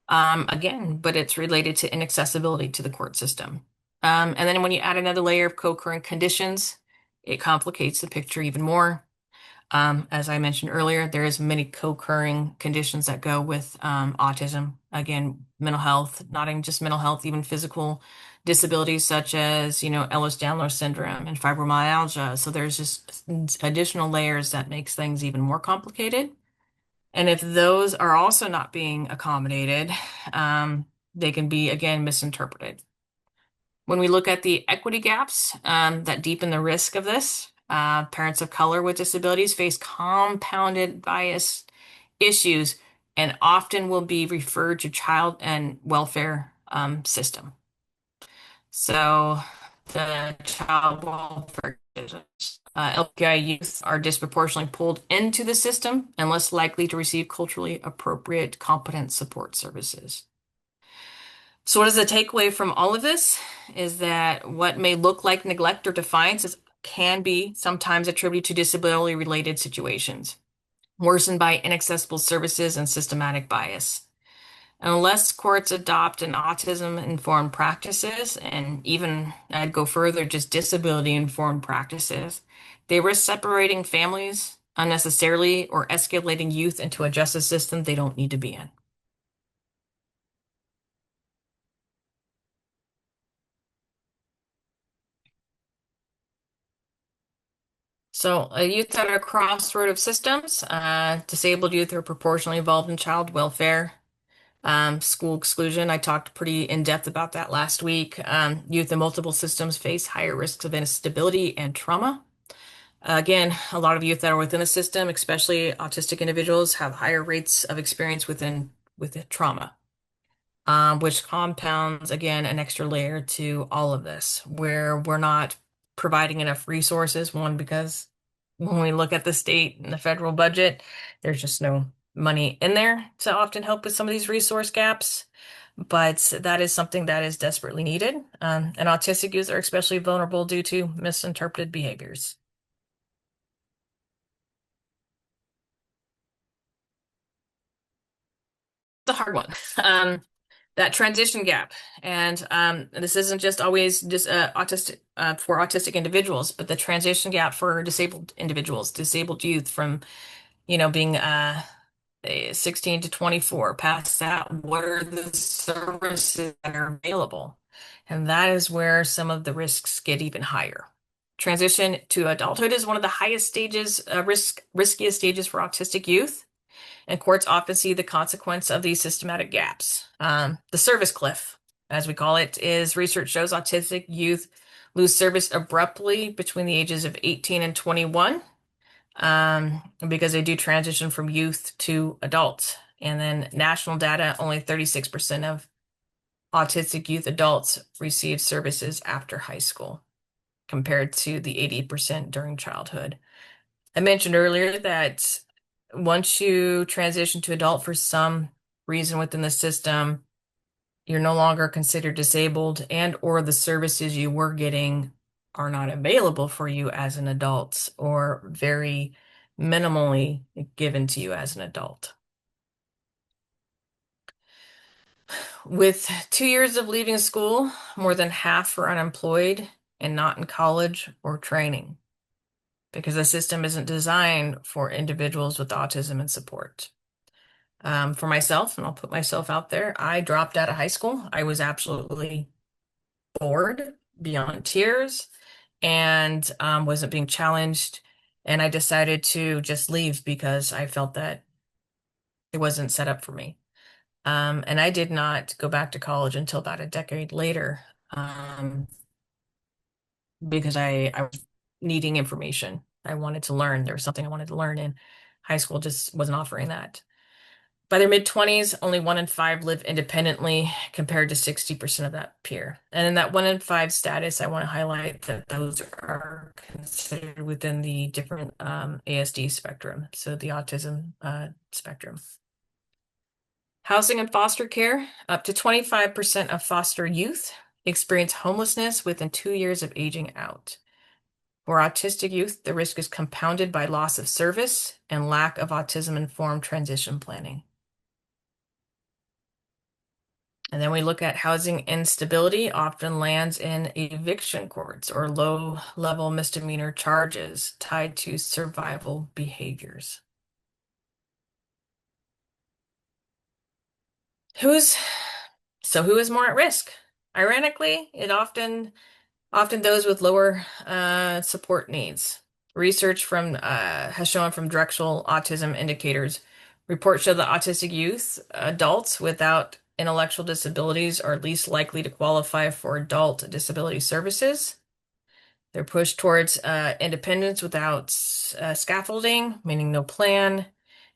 Again, but it's related to inaccessibility to the court system. And then when you add another layer of co-occurring conditions, it complicates the picture even more. As I mentioned earlier, there is many co-occurring conditions that go with autism. Again, mental health, not even just mental health, even physical disabilities such as, Ehlers-Danlos syndrome and fibromyalgia. So there's just additional layers that makes things even more complicated. And if those are also not being accommodated, they can be, again, misinterpreted. When we look at the equity gaps that deepen the risk of this, parents of color with disabilities face compounded bias issues and often will be referred to child and welfare system. So the child welfare LGBTI youth are disproportionately pulled into the system and less likely to receive culturally appropriate, competent support services. So what is the takeaway from all of this is that what may look like neglect or defiance can be sometimes attributed to disability related situations, worsened by inaccessible services and systematic bias. Unless courts adopt an autism-informed practices, and even I'd go further, just disability-informed practices, they risk separating families unnecessarily or escalating youth into a justice system they don't need to be in. So, youth at a crossroad of systems, disabled youth are proportionally involved in child welfare, school exclusion. I talked pretty in depth about that last week. Youth in multiple systems face higher risks of instability and trauma. Again, a lot of youth that are within the system, especially autistic individuals, have higher rates of experience with trauma, which compounds, again, an extra layer to all of this, where we're not providing enough resources. One, because when we look at the state and the federal budget, there's just no money in there to often help with some of these resource gaps. But that is something that is desperately needed. And autistic youth are especially vulnerable due to misinterpreted behaviors. The hard one. that transition gap. And this isn't just always just autistic for autistic individuals, but the transition gap for disabled individuals, disabled youth from, being 16 to 24. Past that, what are the services that are available? And that is where some of the risks get even higher. Transition to adulthood is one of the highest stages, riskiest stages for autistic youth. And courts often see the consequence of these systematic gaps. The service cliff, as we call it, is research shows autistic youth lose service abruptly between the ages of 18 and 21 because they do transition from youth to adults. And then national data, only 36% of autistic youth adults receive services after high school, compared to the 80% during childhood. I mentioned earlier that once you transition to adult for some reason within the system, you're no longer considered disabled, and or the services you were getting are not available for you as an adult or very minimally given to you as an adult. With 2 years of leaving school, more than half are unemployed and not in college or training because the system isn't designed for individuals with autism and support. For myself, and I'll put myself out there, I dropped out of high school. I was absolutely bored beyond tears and wasn't being challenged. And I decided to just leave because I felt that it wasn't set up for me. And I did not go back to college until about a decade later because I was needing information. I wanted to learn. There was something I wanted to learn, and high school just wasn't offering that. By their mid-20s, only 1 in 5 live independently compared to 60% of that peer. And in that 1 in 5 status, I want to highlight that those are considered within the different ASD spectrum, so the autism spectrum. Housing and foster care, up to 25% of foster youth experience homelessness within 2 years of aging out. For autistic youth, the risk is compounded by loss of service and lack of autism-informed transition planning. And then we look at housing instability often lands in eviction courts or low-level misdemeanor charges tied to survival behaviors. Who is more at risk? Ironically, it often those with lower support needs. Research has shown from directional autism indicators, reports show that autistic youth, adults without intellectual disabilities are least likely to qualify for adult disability services. They're pushed towards independence without scaffolding, meaning no plan.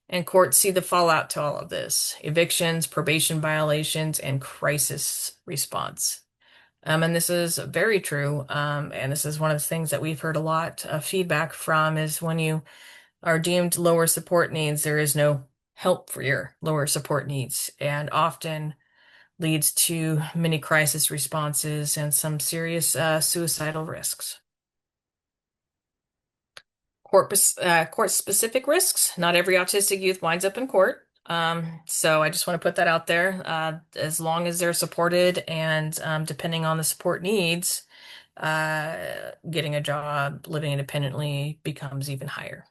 And courts see the fallout to all of this: evictions, probation violations, and crisis response. And this is very true. And this is one of the things that we've heard a lot of feedback from is when you are deemed lower support needs, there is no help for your lower support needs, and often leads to many crisis responses and some serious suicidal risks. Court-specific risks. Not every autistic youth winds up in court. So I just want to put that out there. As long as they're supported and depending on the support needs, getting a job, living independently becomes even higher.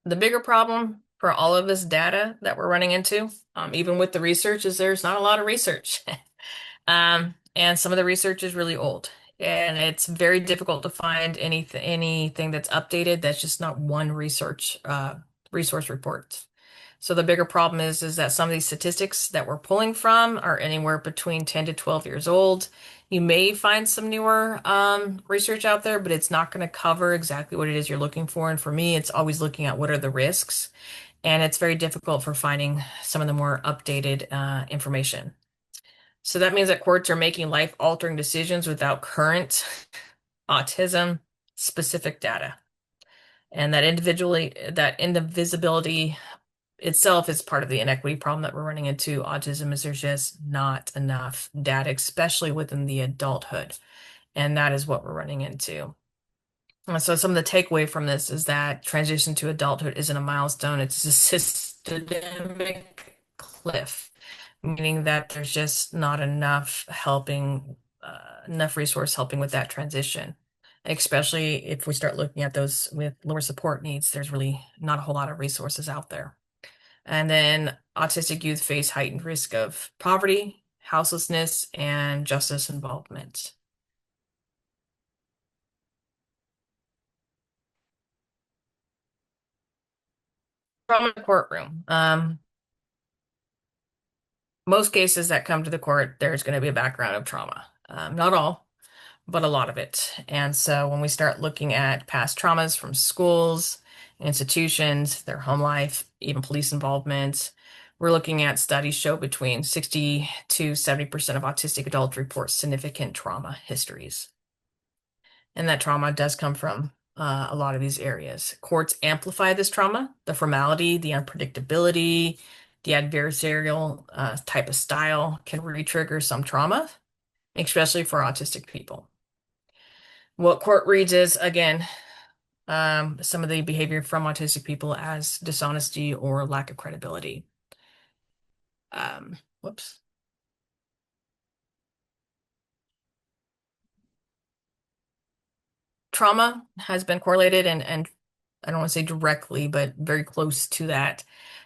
The bigger problem for all of this data that we're running into, even with the research, is there's not a lot of research. And some of the research is really old. And it's very difficult to find anything that's updated that's just not one resource report. So the bigger problem is that some of these statistics that we're pulling from are anywhere between 10 to 12 years old. You may find some newer research out there, but it's not going to cover exactly what it is you're looking for. And for me, it's always looking at what are the risks. And it's very difficult for finding some of the more updated information. So that means that courts are making life-altering decisions without current autism specific data. And that indivisibility itself is part of the inequity problem that we're running into. Autism is there's just not enough data, especially within the adulthood. And that is what we're running into. So some of the takeaway from this is that transition to adulthood isn't a milestone, it's a systemic cliff, meaning that there's just not enough resource helping with that transition. Especially if we start looking at those with lower support needs, there's really not a whole lot of resources out there. And then autistic youth face heightened risk of poverty, houselessness, and justice involvement. From the courtroom. Most cases that come to the court, there's going to be a background of trauma. Not all, but a lot of it. And so when we start looking at past traumas from schools, institutions, their home life, even police involvement, we're looking at studies show between 60 to 70% of autistic adults report significant trauma histories. And that trauma does come from a lot of these areas. Courts amplify this trauma, the formality, the unpredictability, the adversarial type of style can re-trigger some trauma, especially for autistic people. What court reads is, again, some of the behavior from autistic people as dishonesty or lack of credibility. Whoops. Trauma has been correlated and I don't want to say directly, but very close to that,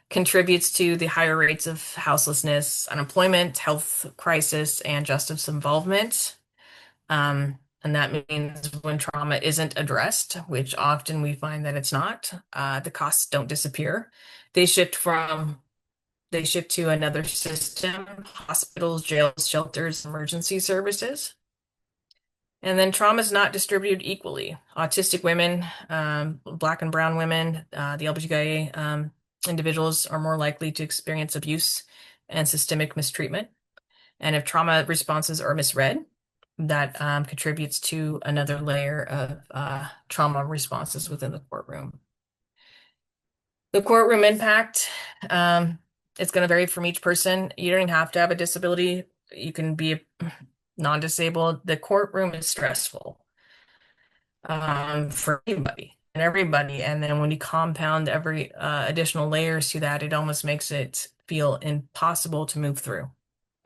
contributes to the higher rates of houselessness, unemployment, health crisis, and justice involvement. And that means when trauma isn't addressed, which often we find that it's not, the costs don't disappear. They shift from they shift to another system, hospitals, jails, shelters, emergency services. And then trauma is not distributed equally. Autistic women, Black and brown women, the LGBTQ individuals are more likely to experience abuse and systemic mistreatment. And if trauma responses are misread, that contributes to another layer of trauma responses within the courtroom. The courtroom impact, it's going to vary from each person. You don't even have to have a disability. You can be non-disabled. The courtroom is stressful for anybody and everybody. And then when you compound every additional layers to that, it almost makes it feel impossible to move through.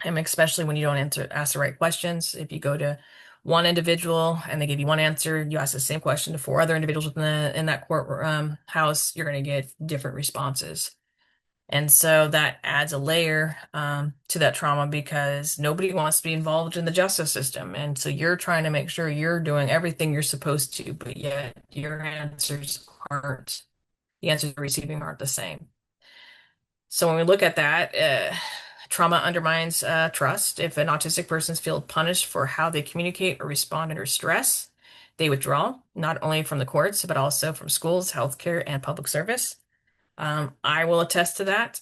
And especially when you don't ask the right questions. If you go to one individual and they give you one answer, you ask the same question to four other individuals in that court house, you're going to get different responses. And so that adds a layer to that trauma because nobody wants to be involved in the justice system. And so you're trying to make sure you're doing everything you're supposed to, but yet the answers you're receiving aren't the same. So when we look at that, trauma undermines trust. If an autistic person feels punished for how they communicate or respond under stress, they withdraw, not only from the courts, but also from schools, healthcare, and public service. I will attest to that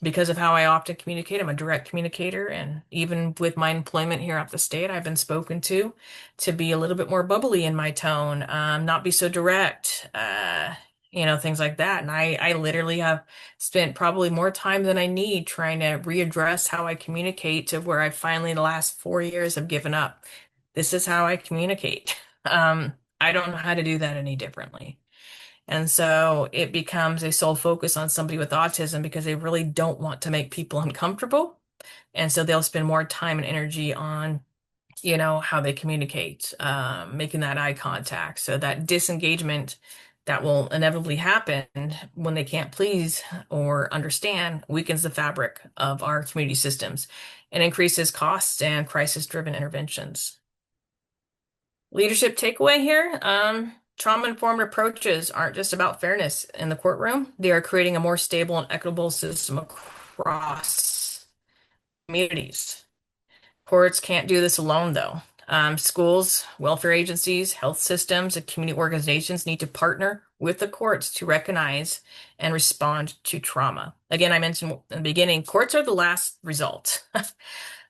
because of how I often communicate. I'm a direct communicator, and even with my employment here at the state, I've been spoken to be a little bit more bubbly in my tone, not be so direct, things like that. And I literally have spent probably more time than I need trying to readdress how I communicate to where I finally, in the last 4 years, have given up. This is how I communicate. I don't know how to do that any differently. And so it becomes a sole focus on somebody with autism because they really don't want to make people uncomfortable. And so they'll spend more time and energy on, how they communicate, making that eye contact. So that disengagement that will inevitably happen when they can't please or understand weakens the fabric of our community systems and increases costs and crisis-driven interventions. Leadership takeaway here. Trauma-informed approaches aren't just about fairness in the courtroom. They are creating a more stable and equitable system across communities. Courts can't do this alone, though. Schools, welfare agencies, health systems, and community organizations need to partner with the courts to recognize and respond to trauma. Again, I mentioned in the beginning, courts are the last result.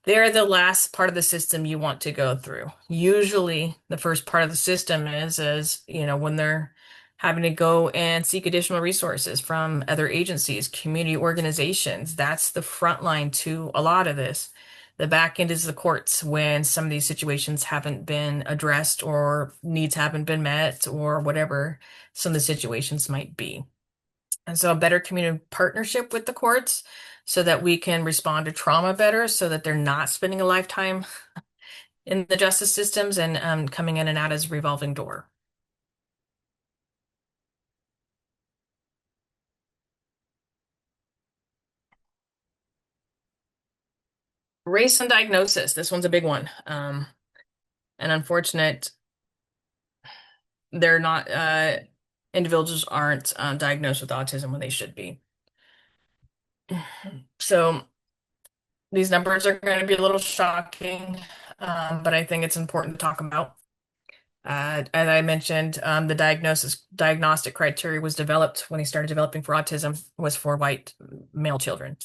They're the last part of the system you want to go through. Usually, the first part of the system is when they're having to go and seek additional resources from other agencies, community organizations. That's the front line to a lot of this. The back end is the courts when some of these situations haven't been addressed or needs haven't been met or whatever some of the situations might be. And so a better community partnership with the courts so that we can respond to trauma better so that they're not spending a lifetime in the justice systems and coming in and out as a revolving door. Race and diagnosis. This one's a big one. And unfortunate, they're not, individuals aren't diagnosed with autism when they should be. So these numbers are going to be a little shocking, but I think it's important to talk about. As I mentioned, the diagnostic criteria was developed when he started developing for autism was for white male children.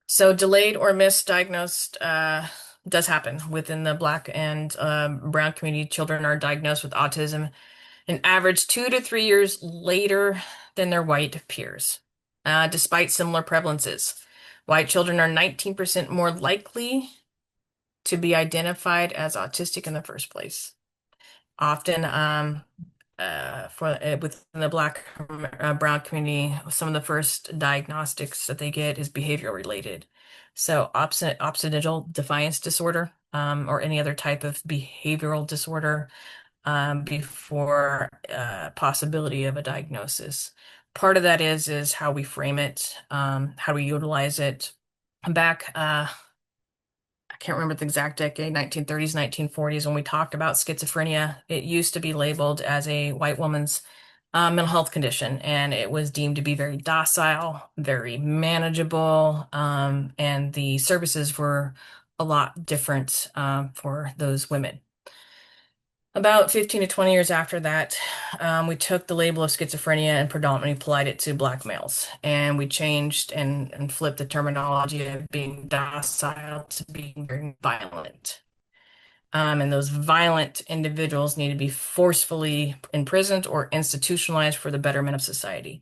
So delayed or misdiagnosed does happen within the Black and brown community. Children are diagnosed with autism an average 2 to 3 years later than their white peers, despite similar prevalences. White children are 19% more likely to be identified as autistic in the first place. Often, within the Black brown community, some of the first diagnostics that they get is behavioral related. So, occidental defiance disorder, or any other type of behavioral disorder, before possibility of a diagnosis. Part of that is how we frame it, how we utilize it. Back, I can't remember the exact decade, 1930s, 1940s, when we talked about schizophrenia, it used to be labeled as a white woman's mental health condition, and it was deemed to be very docile, very manageable, and the services were a lot different for those women. About 15 to 20 years after that, we took the label of schizophrenia and predominantly applied it to Black males. And we changed and flipped the terminology of being docile to being very violent. And those violent individuals need to be forcefully imprisoned or institutionalized for the betterment of society.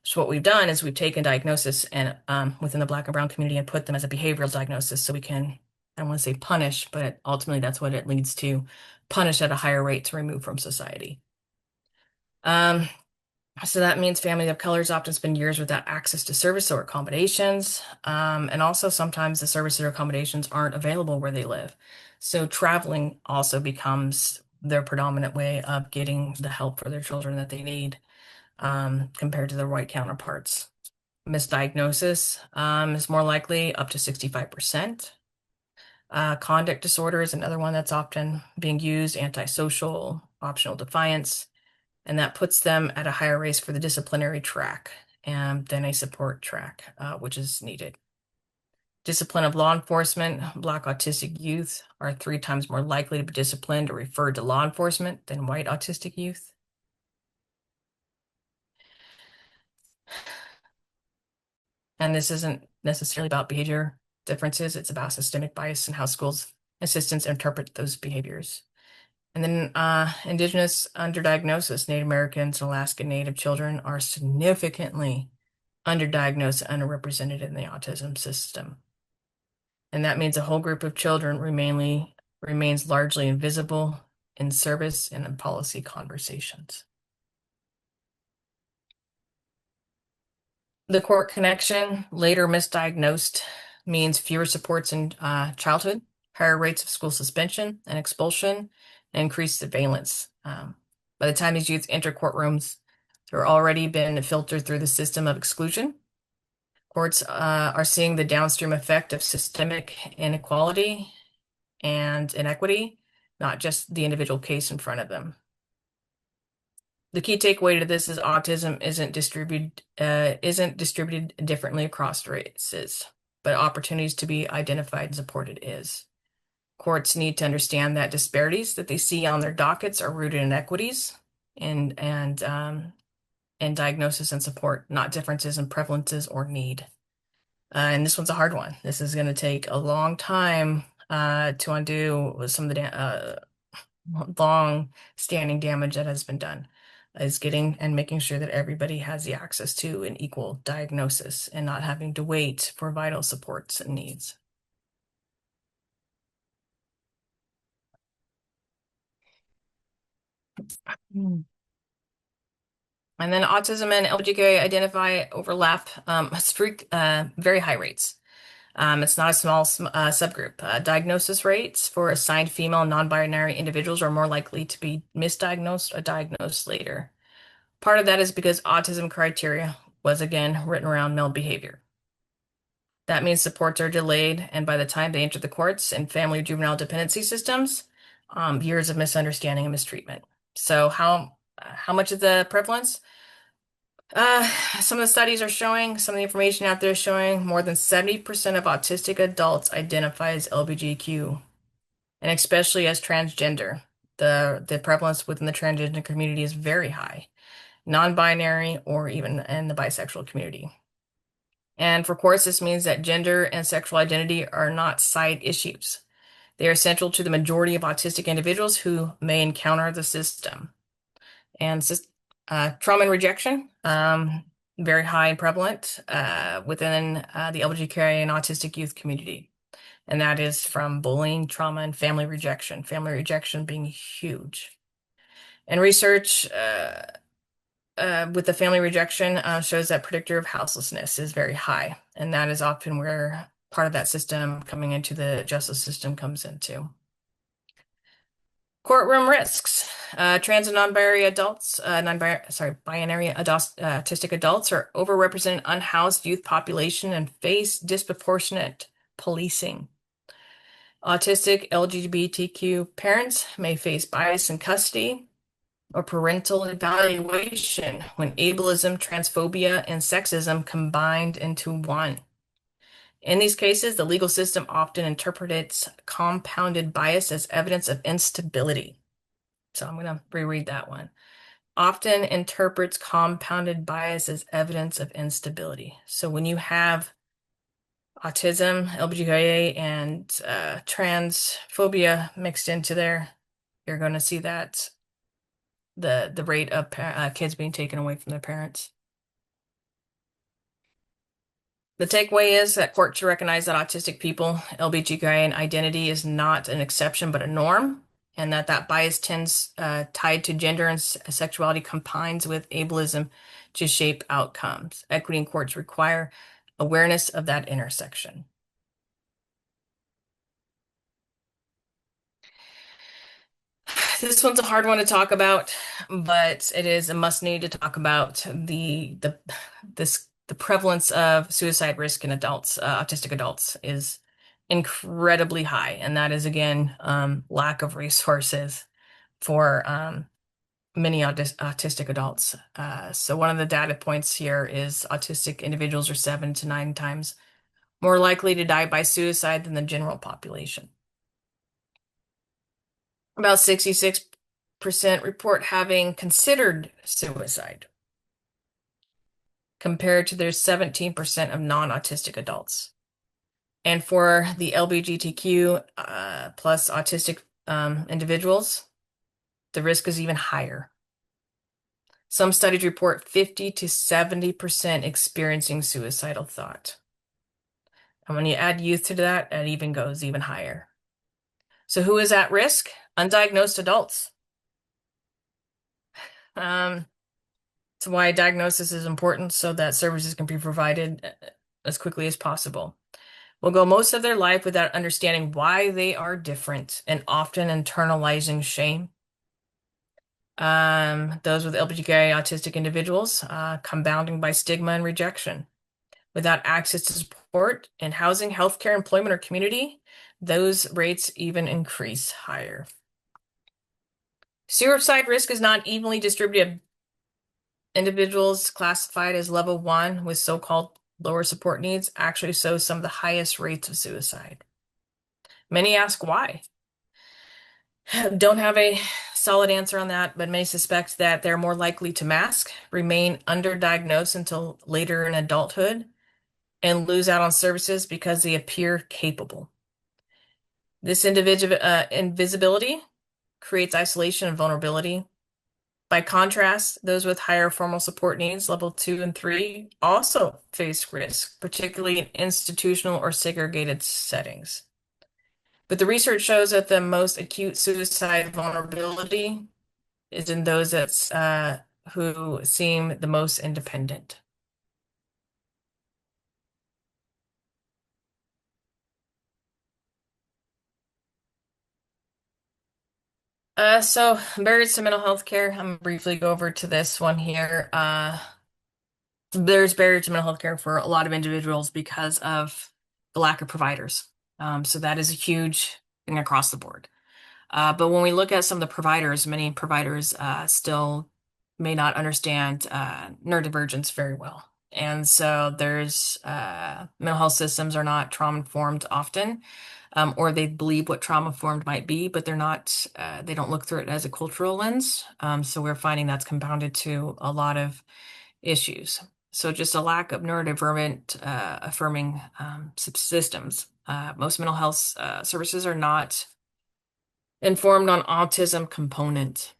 So what we've done is we've taken diagnosis and within the Black and brown community and put them as a behavioral diagnosis so we can, I don't want to say punish, but ultimately that's what it leads to, punish at a higher rate to remove from society. Um, so that means families of colors often spend years without access to service or accommodations. And also sometimes the services or accommodations aren't available where they live. So traveling also becomes their predominant way of getting the help for their children that they need, compared to their white counterparts. Misdiagnosis is more likely, up to 65%. Conduct disorder is another one that's often being used, antisocial, optional defiance, and that puts them at a higher risk for the disciplinary track than a support track, which is needed. Discipline of law enforcement. Black autistic youth are 3 times more likely to be disciplined or referred to law enforcement than white autistic youth. And this isn't necessarily about behavior differences, it's about systemic bias and how schools assistants interpret those behaviors. And then Indigenous underdiagnosis. Native Americans and Alaska Native children are significantly underdiagnosed and underrepresented in the autism system. And that means a whole group of children remains largely invisible in service and in policy conversations. The court connection, later misdiagnosed, means fewer supports in childhood, higher rates of school suspension and expulsion, and increased surveillance. By the time these youth enter courtrooms, they're already been filtered through the system of exclusion. Courts are seeing the downstream effect of systemic inequality and inequity, not just the individual case in front of them. The key takeaway to this is autism isn't distributed differently across races, but opportunities to be identified and supported is. Courts need to understand that disparities that they see on their dockets are rooted in equities and diagnosis and support, not differences in prevalences or need. And this one's a hard one. This is going to take a long time to undo some of the long standing damage that has been done, is getting and making sure that everybody has the access to an equal diagnosis and not having to wait for vital supports and needs. Mm. And then autism and LGBTQ identify overlap very high rates. It's not a small subgroup. Diagnosis rates for assigned female non-binary individuals are more likely to be misdiagnosed or diagnosed later. Part of that is because autism criteria was again written around male behavior. That means supports are delayed, and by the time they enter the courts and family juvenile dependency systems, years of misunderstanding and mistreatment. So how much is the prevalence? Uh, some of the studies are showing, some of the information out there is showing more than 70% of autistic adults identify as LGBTQ, and especially as transgender. The prevalence within the transgender community is very high, non-binary or even in the bisexual community. And for courts, this means that gender and sexual identity are not side issues. They are central to the majority of autistic individuals who may encounter the system. And trauma and rejection, very high and prevalent within the LGBTQIA and autistic youth community. And that is from bullying, trauma, and family rejection being huge. And research with the family rejection shows that predictor of houselessness is very high. And that is often where part of that system coming into the justice system comes into. Courtroom risks. Trans and non-binary adults, binary autistic adults are overrepresented unhoused youth population and face disproportionate policing. Autistic LGBTQ parents may face bias in custody or parental evaluation when ableism, transphobia, and sexism combined into one. In these cases, the legal system often interprets compounded bias as evidence of instability. So I'm going to reread that one. Often interprets compounded bias as evidence of instability. So when you have autism, LGBTQIA, and transphobia mixed into there, you're going to see that the rate of kids being taken away from their parents. The takeaway is that courts should recognize that autistic people, LGBTQIA identity is not an exception but a norm, and that bias tends tied to gender and sexuality combines with ableism to shape outcomes. Equity in courts require awareness of that intersection. This one's a hard one to talk about, but it is a must need to talk about the prevalence of suicide risk in adults, autistic adults, is incredibly high, and that is again lack of resources for many autistic adults. So one of the data points here is autistic individuals are 7 to 9 times more likely to die by suicide than the general population. About 66% report having considered suicide, compared to their 17% of non-autistic adults. And for the LGBTQ plus autistic individuals, the risk is even higher. Some studies report 50 to 70% experiencing suicidal thought. And when you add youth to that, it even goes even higher. So who is at risk? Undiagnosed adults. That's why diagnosis is important so that services can be provided as quickly as possible. Will go most of their life without understanding why they are different and often internalizing shame. Those with LGBTQIA autistic individuals, compounding by stigma and rejection. Without access to support in housing, healthcare, employment, or community, those rates even increase higher. Suicide risk is not evenly distributed. Individuals classified as level 1 with so-called lower support needs actually show some of the highest rates of suicide. Many ask why. Don't have a solid answer on that, but many suspect that they're more likely to mask, remain underdiagnosed until later in adulthood, and lose out on services because they appear capable. This invisibility creates isolation and vulnerability. By contrast, those with higher formal support needs, level 2 and 3, also face risk, particularly in institutional or segregated settings. But the research shows that the most acute suicide vulnerability is in those that's who seem the most independent. So barriers to mental health care. I'm gonna briefly go over to this one here. There's barriers to mental health care for a lot of individuals because of the lack of providers. So that is a huge thing across the board. But when we look at some of the providers, many providers still may not understand neurodivergence very well. And so there's mental health systems are not trauma informed often, or they believe what trauma informed might be, but they're not, they don't look through it as a cultural lens. So we're finding that's compounded to a lot of issues. So just a lack of neurodivergent affirming systems. Most mental health services are not informed on autism component.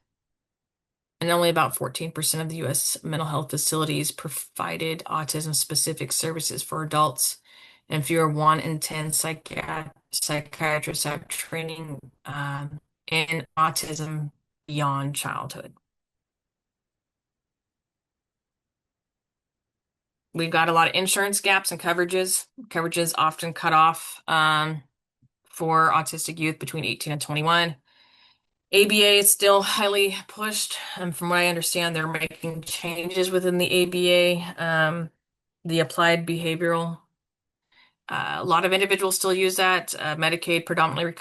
And only about 14% of the US mental health facilities provided autism specific services for adults, and fewer 1 in 10 psychiatrists have training in autism beyond childhood. We've got a lot of insurance gaps and coverages. Coverages often cut off for autistic youth between 18 and 21. ABA is still highly pushed. And from what I understand, they're making changes within the ABA, the applied behavioral. A lot of individuals still use that. Medicaid predominantly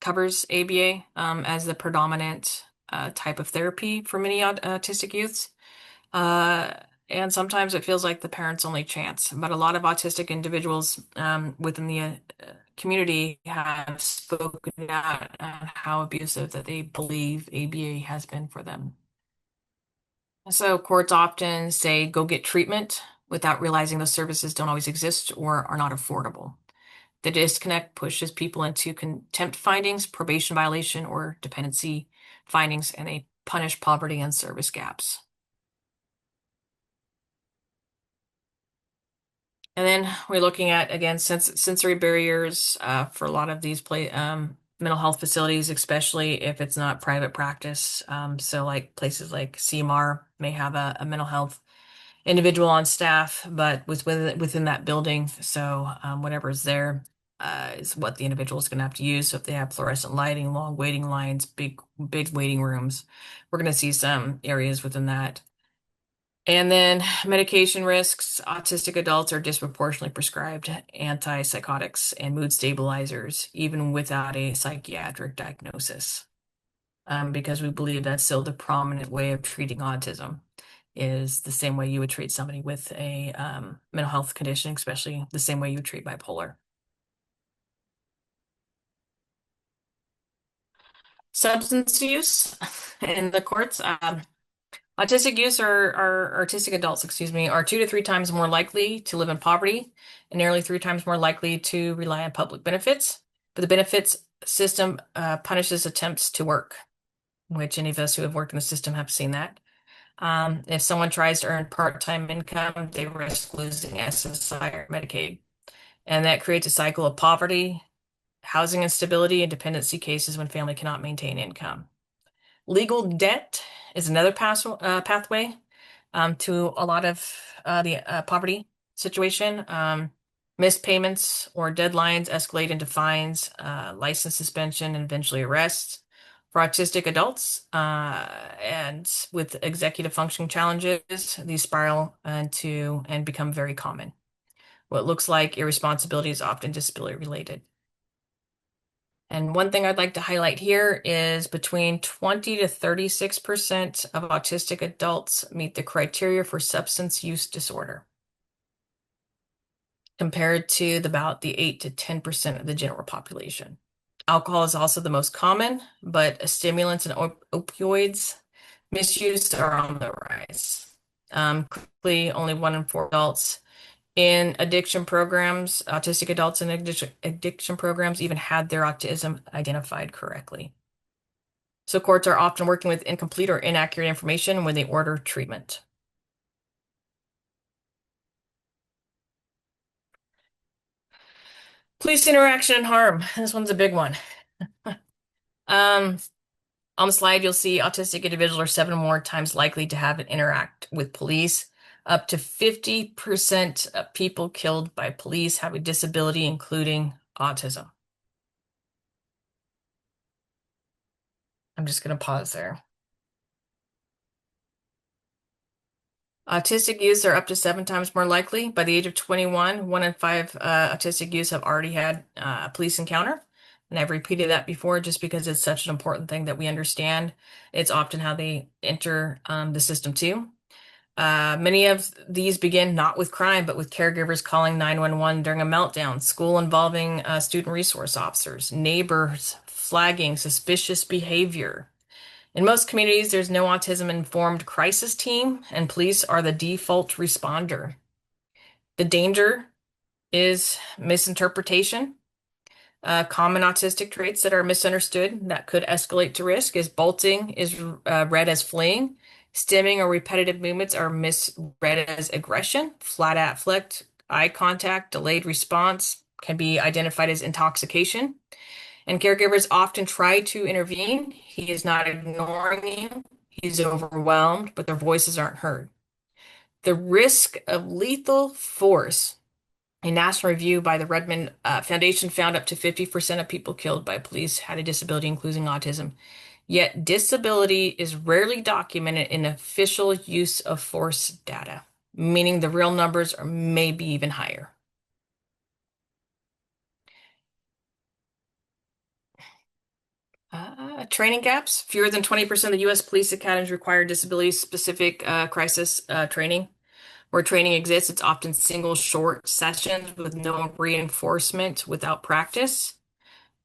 covers ABA as the predominant type of therapy for many autistic youths. Uh, and sometimes it feels like the parent's only chance. But a lot of autistic individuals within the community have spoken out on how abusive that they believe ABA has been for them. So courts often say go get treatment without realizing those services don't always exist or are not affordable. The disconnect pushes people into contempt findings, probation violation, or dependency findings, and they punish poverty and service gaps. And then we're looking at, again, sensory barriers for a lot of these mental health facilities, especially if it's not private practice. So like places like CMAR may have a mental health individual on staff, but within that building. So whatever's there is what the individual is going to have to use. So if they have fluorescent lighting, long waiting lines, big waiting rooms, we're going to see some areas within that. And then medication risks. Autistic adults are disproportionately prescribed antipsychotics and mood stabilizers, even without a psychiatric diagnosis, because we believe that's still the prominent way of treating autism is the same way you would treat somebody with a mental health condition, especially the same way you would treat bipolar. Substance use in the courts. Autistic youth or artistic adults, excuse me, are 2 to 3 times more likely to live in poverty and nearly 3 times more likely to rely on public benefits. But the benefits system punishes attempts to work, which any of us who have worked in the system have seen that. If someone tries to earn part-time income, they risk losing SSI or Medicaid. And that creates a cycle of poverty, housing instability, and dependency cases when family cannot maintain income. Legal debt is another pathway to a lot of the poverty situation. Missed payments or deadlines escalate into fines, license suspension, and eventually arrests. For autistic adults and with executive function challenges, these spiral into and become very common. What looks like irresponsibility is often disability related. And one thing I'd like to highlight here is between 20 to 36% of autistic adults meet the criteria for substance use disorder, compared to about the 8 to 10% of the general population. Alcohol is also the most common, but stimulants and opioids misuse are on the rise. Quickly, only 1 in 4 adults in addiction programs, autistic adults in addiction programs even had their autism identified correctly. So courts are often working with incomplete or inaccurate information when they order treatment. Police interaction and harm. This one's a big one. Um, On the slide, you'll see autistic individuals are 7 more times likely to have an interact with police. Up to 50% of people killed by police have a disability, including autism. I'm just going to pause there. Autistic youths are up to 7 times more likely. By the age of 21, 1 in 5 autistic youths have already had a police encounter. And I've repeated that before just because it's such an important thing that we understand. It's often how they enter the system too. Many of these begin not with crime, but with caregivers calling 911 during a meltdown, school involving student resource officers, neighbors flagging suspicious behavior. In most communities, there's no autism-informed crisis team, and police are the default responder. The danger is misinterpretation. Common autistic traits that are misunderstood that could escalate to risk is bolting is read as fleeing. Stimming or repetitive movements are misread as aggression. Flat affect, eye contact, delayed response can be identified as intoxication. And caregivers often try to intervene. He is not ignoring you. He's overwhelmed, but their voices aren't heard. The risk of lethal force. A national review by the Redmond Foundation found up to 50% of people killed by police had a disability, including autism. Yet disability is rarely documented in official use of force data, meaning the real numbers are maybe even higher. Training gaps. Fewer than 20% of the U.S. police academies require disability-specific crisis training. Where training exists, it's often single short sessions with no reinforcement without practice.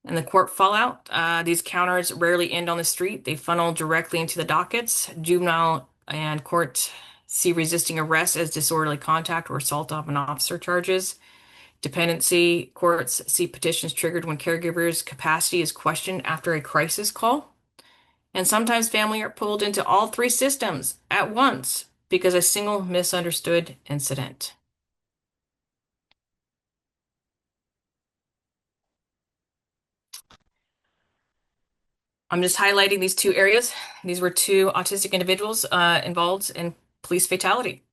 And the court fallout, these counters rarely end on the street. They funnel directly into the dockets. Juvenile and court see resisting arrest as disorderly contact or assault of an officer charges. Dependency courts see petitions triggered when caregivers' capacity is questioned after a crisis call. And sometimes family are pulled into all three systems at once because a single misunderstood incident. I'm just highlighting these two areas. These were two autistic individuals involved in police fatality.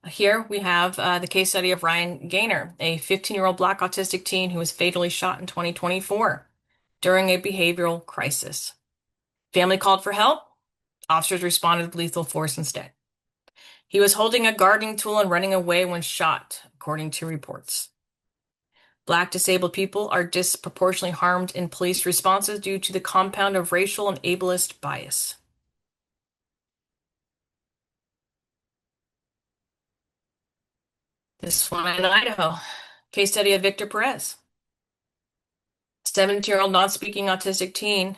Here we have the case study of Ryan Gaynor, a 15-year-old Black autistic teen who was fatally shot in 2024 during a behavioral crisis. Family called for help. Officers responded with lethal force instead. He was holding a gardening tool and running away when shot, according to reports. Black disabled people are disproportionately harmed in police responses due to the compound of racial and ableist bias. This one in Idaho. Case study of Victor Perez. 17-year-old non-speaking autistic teen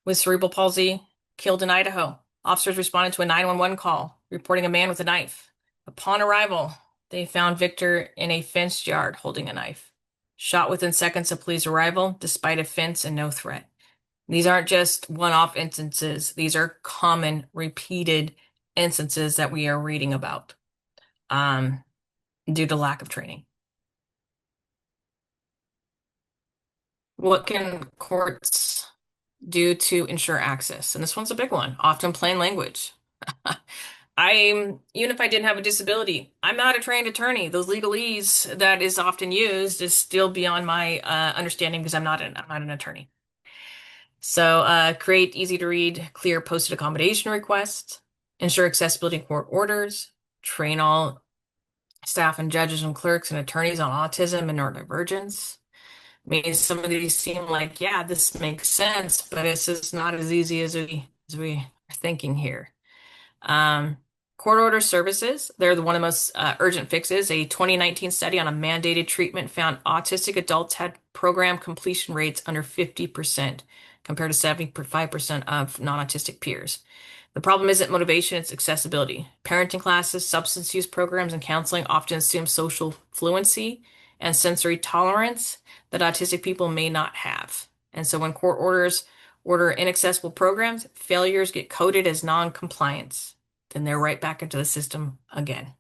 with cerebral palsy killed in Idaho. Officers responded to a 911 call, reporting a man with a knife. Upon arrival, they found Victor in a fenced yard holding a knife. Shot within seconds of police arrival, despite a fence and no threat. These aren't just one-off instances. These are common, repeated instances that we are reading about due to lack of training. What can courts do to ensure access? And this one's a big one, often plain language. Even if I didn't have a disability, I'm not a trained attorney. Those legalese that is often used is still beyond my understanding because I'm not an attorney. So create easy to read, clear posted accommodation requests, ensure accessibility in court orders, train all staff and judges and clerks and attorneys on autism and neurodivergence. I mean, some of these seem like, yeah, this makes sense, but it's just not as easy as we are thinking here. Court order services, they're one of the most urgent fixes. A 2019 study on a mandated treatment found autistic adults had program completion rates under 50% compared to 75% of non-autistic peers. The problem isn't motivation, it's accessibility. Parenting classes, substance use programs, and counseling often assume social fluency and sensory tolerance that autistic people may not have. And so when court orders order inaccessible programs, failures get coded as non-compliance. Then they're right back into the system again.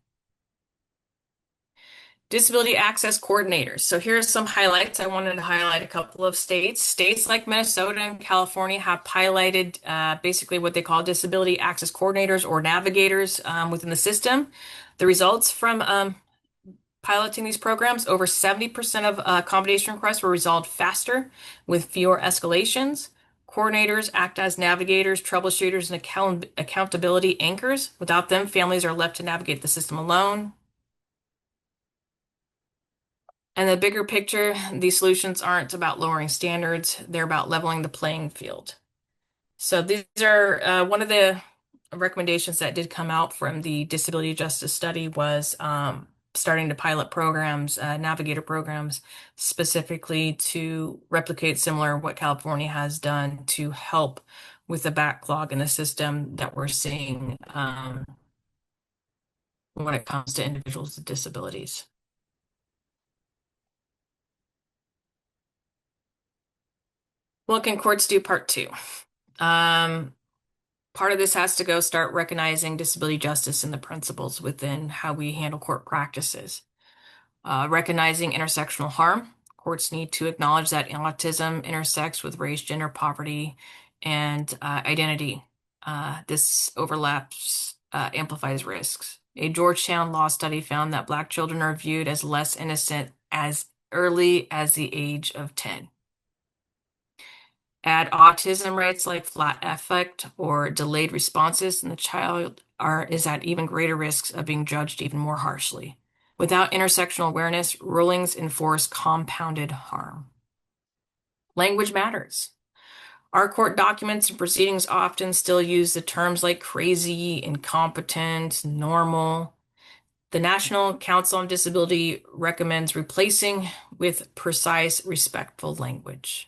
Disability access coordinators. So here are some highlights. I wanted to highlight a couple of states. States like Minnesota and California have piloted basically what they call disability access coordinators or navigators within the system. The results from piloting these programs, over 70% of accommodation requests were resolved faster with fewer escalations. Coordinators act as navigators, troubleshooters, and accountability anchors. Without them, families are left to navigate the system alone. And the bigger picture, these solutions aren't about lowering standards, they're about leveling the playing field. So these are one of the recommendations that did come out from the disability justice study was starting to pilot programs, navigator programs, specifically to replicate similar what California has done to help with the backlog in the system that we're seeing when it comes to individuals with disabilities. What can courts do? Part two. Um, Part of this has to go start recognizing disability justice and the principles within how we handle court practices. Recognizing intersectional harm. Courts need to acknowledge that autism intersects with race, gender, poverty, and identity. This overlaps, amplifies risks. A Georgetown law study found that Black children are viewed as less innocent as early as the age of 10. Add autism rates like flat affect or delayed responses, and the child is at even greater risks of being judged even more harshly. Without intersectional awareness, rulings enforce compounded harm. Language matters. Our court documents and proceedings often still use the terms like crazy, incompetent, normal. The National Council on Disability recommends replacing with precise, respectful language.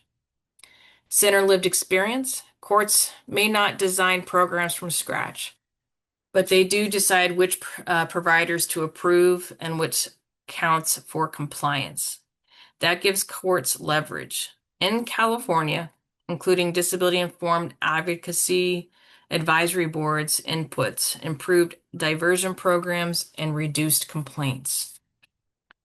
Center lived experience. Courts may not design programs from scratch, but they do decide which providers to approve and which counts for compliance. That gives courts leverage. In California, including disability-informed advocacy, advisory boards, inputs, improved diversion programs, and reduced complaints.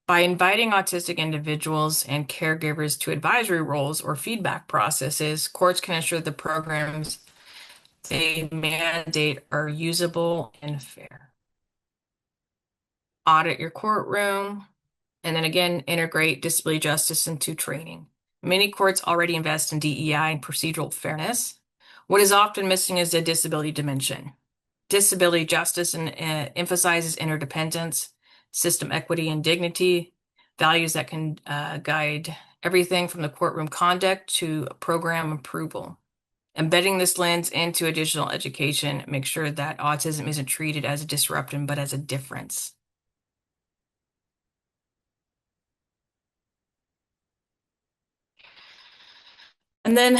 By inviting autistic individuals and caregivers to advisory roles or feedback processes, courts can ensure the programs they mandate are usable and fair. Audit your courtroom, and then again, integrate disability justice into training. Many courts already invest in DEI and procedural fairness. What is often missing is the disability dimension. Disability justice emphasizes interdependence, system equity and dignity, values that can guide everything from the courtroom conduct to program approval. Embedding this lens into additional education makes sure that autism isn't treated as a disruption, but as a difference. And then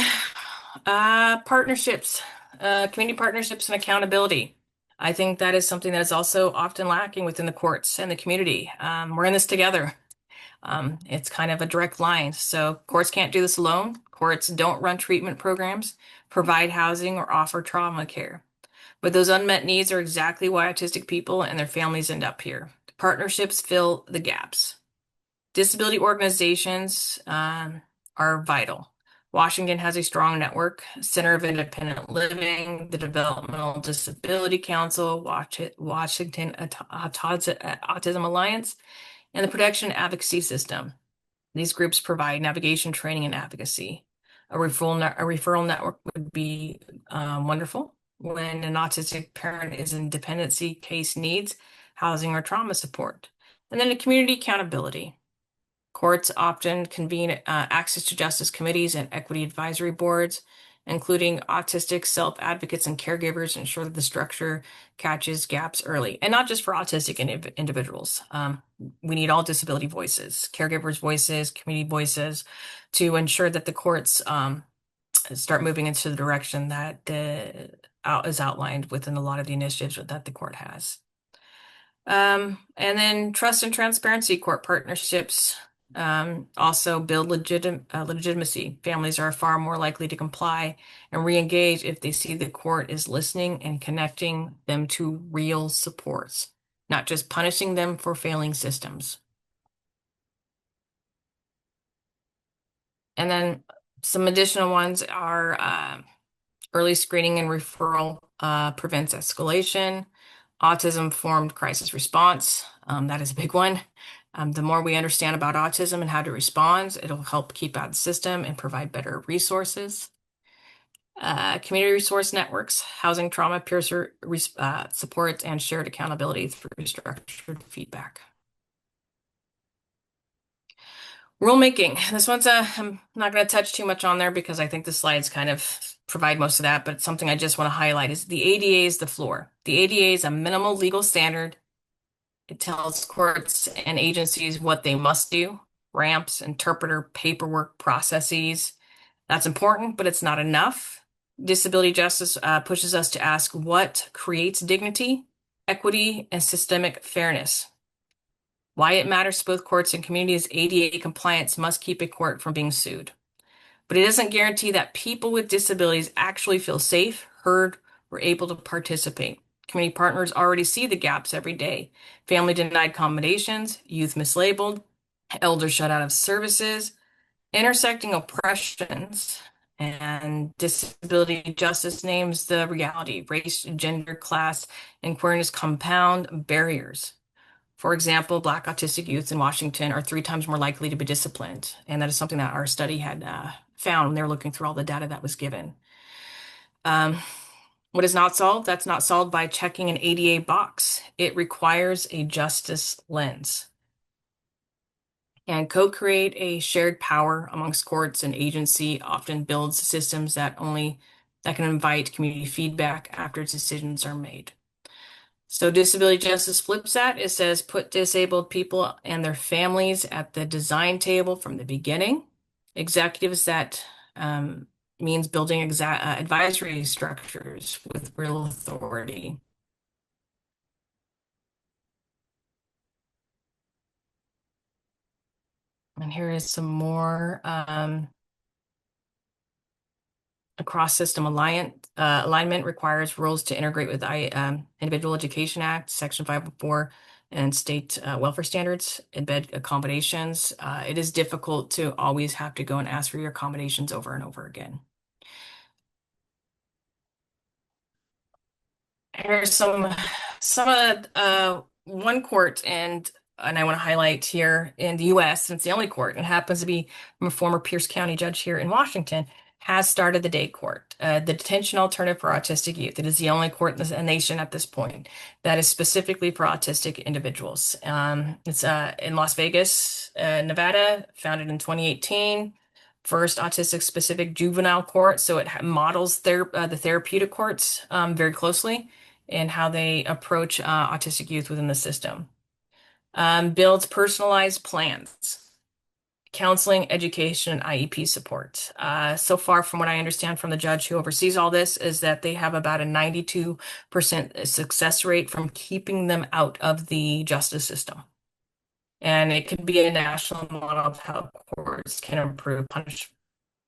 partnerships, community partnerships and accountability. I think that is something that is also often lacking within the courts and the community. We're in this together. It's kind of a direct line. So courts can't do this alone. Courts don't run treatment programs, provide housing, or offer trauma care. But those unmet needs are exactly why autistic people and their families end up here. Partnerships fill the gaps. Disability organizations are vital. Washington has a strong network, Center of Independent Living, the Developmental Disability Council, Washington Autism Alliance, and the Protection Advocacy System. These groups provide navigation training and advocacy. A referral network would be wonderful when an autistic parent is in dependency case needs housing or trauma support. And then a community accountability. Courts often convene access to justice committees and equity advisory boards, including autistic self-advocates and caregivers, ensure that the structure catches gaps early. And not just for autistic individuals. We need all disability voices, caregivers' voices, community voices, to ensure that the courts start moving into the direction that is outlined within a lot of the initiatives that the court has. And then trust and transparency, court partnerships also build legitimacy. Families are far more likely to comply and re-engage if they see the court is listening and connecting them to real supports, not just punishing them for failing systems. And then some additional ones are early screening and referral prevents escalation, autism-informed crisis response. That is a big one. The more we understand about autism and how to respond, it'll help keep out the system and provide better resources. Community resource networks, housing trauma, peer support, and shared accountability through structured feedback. Rulemaking. This one's I'm not going to touch too much on there because I think the slides kind of provide most of that, but something I just want to highlight is the ADA is the floor. The ADA is a minimal legal standard. It tells courts and agencies what they must do, ramps, interpreter, paperwork, processes. That's important, but it's not enough. Disability justice pushes us to ask what creates dignity, equity, and systemic fairness. Why it matters to both courts and communities, ADA compliance must keep a court from being sued. But it doesn't guarantee that people with disabilities actually feel safe, heard, or able to participate. Community partners already see the gaps every day. Family denied accommodations, youth mislabeled, elders shut out of services, intersecting oppressions, and disability justice names the reality. Race, gender, class, and queerness compound barriers. For example, Black autistic youth in Washington are 3 times more likely to be disciplined. And that is something that our study had found when they were looking through all the data that was given. What is not solved? That's not solved by checking an ADA box. It requires a justice lens. And co-create a shared power amongst courts and agency often builds systems that can invite community feedback after decisions are made. So disability justice flips that. It says put disabled people and their families at the design table from the beginning. Executives that means building advisory structures with real authority. And here is some more a cross-system alignment requires rules to integrate with the Individual Education Act, Section 504, and state welfare standards, embed accommodations. It is difficult to always have to go and ask for your accommodations over and over again. Here's some of one court and I want to highlight here in the US, since the only court, and happens to be from a former Pierce County judge here in Washington, has started the day court, the detention alternative for autistic youth. It is the only court in the nation at this point that is specifically for autistic individuals. It's in Las Vegas, Nevada, founded in 2018. First autistic specific juvenile court, so it models the therapeutic courts very closely in how they approach autistic youth within the system. Builds personalized plans, counseling, education, and IEP support. So far, from what I understand from the judge who oversees all this, is that they have about a 92% success rate from keeping them out of the justice system. And it could be a national model of how courts can improve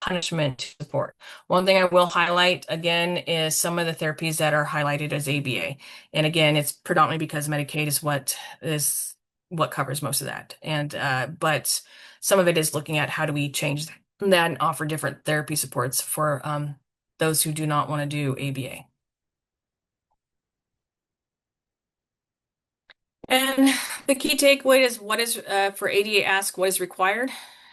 punishment support. One thing I will highlight again is some of the therapies that are highlighted as ABA. And again, it's predominantly because Medicaid is what covers most of that. And but some of it is looking at how do we change that and offer different therapy supports for those who do not want to do ABA. And the key takeaway is for ADA ask what is required.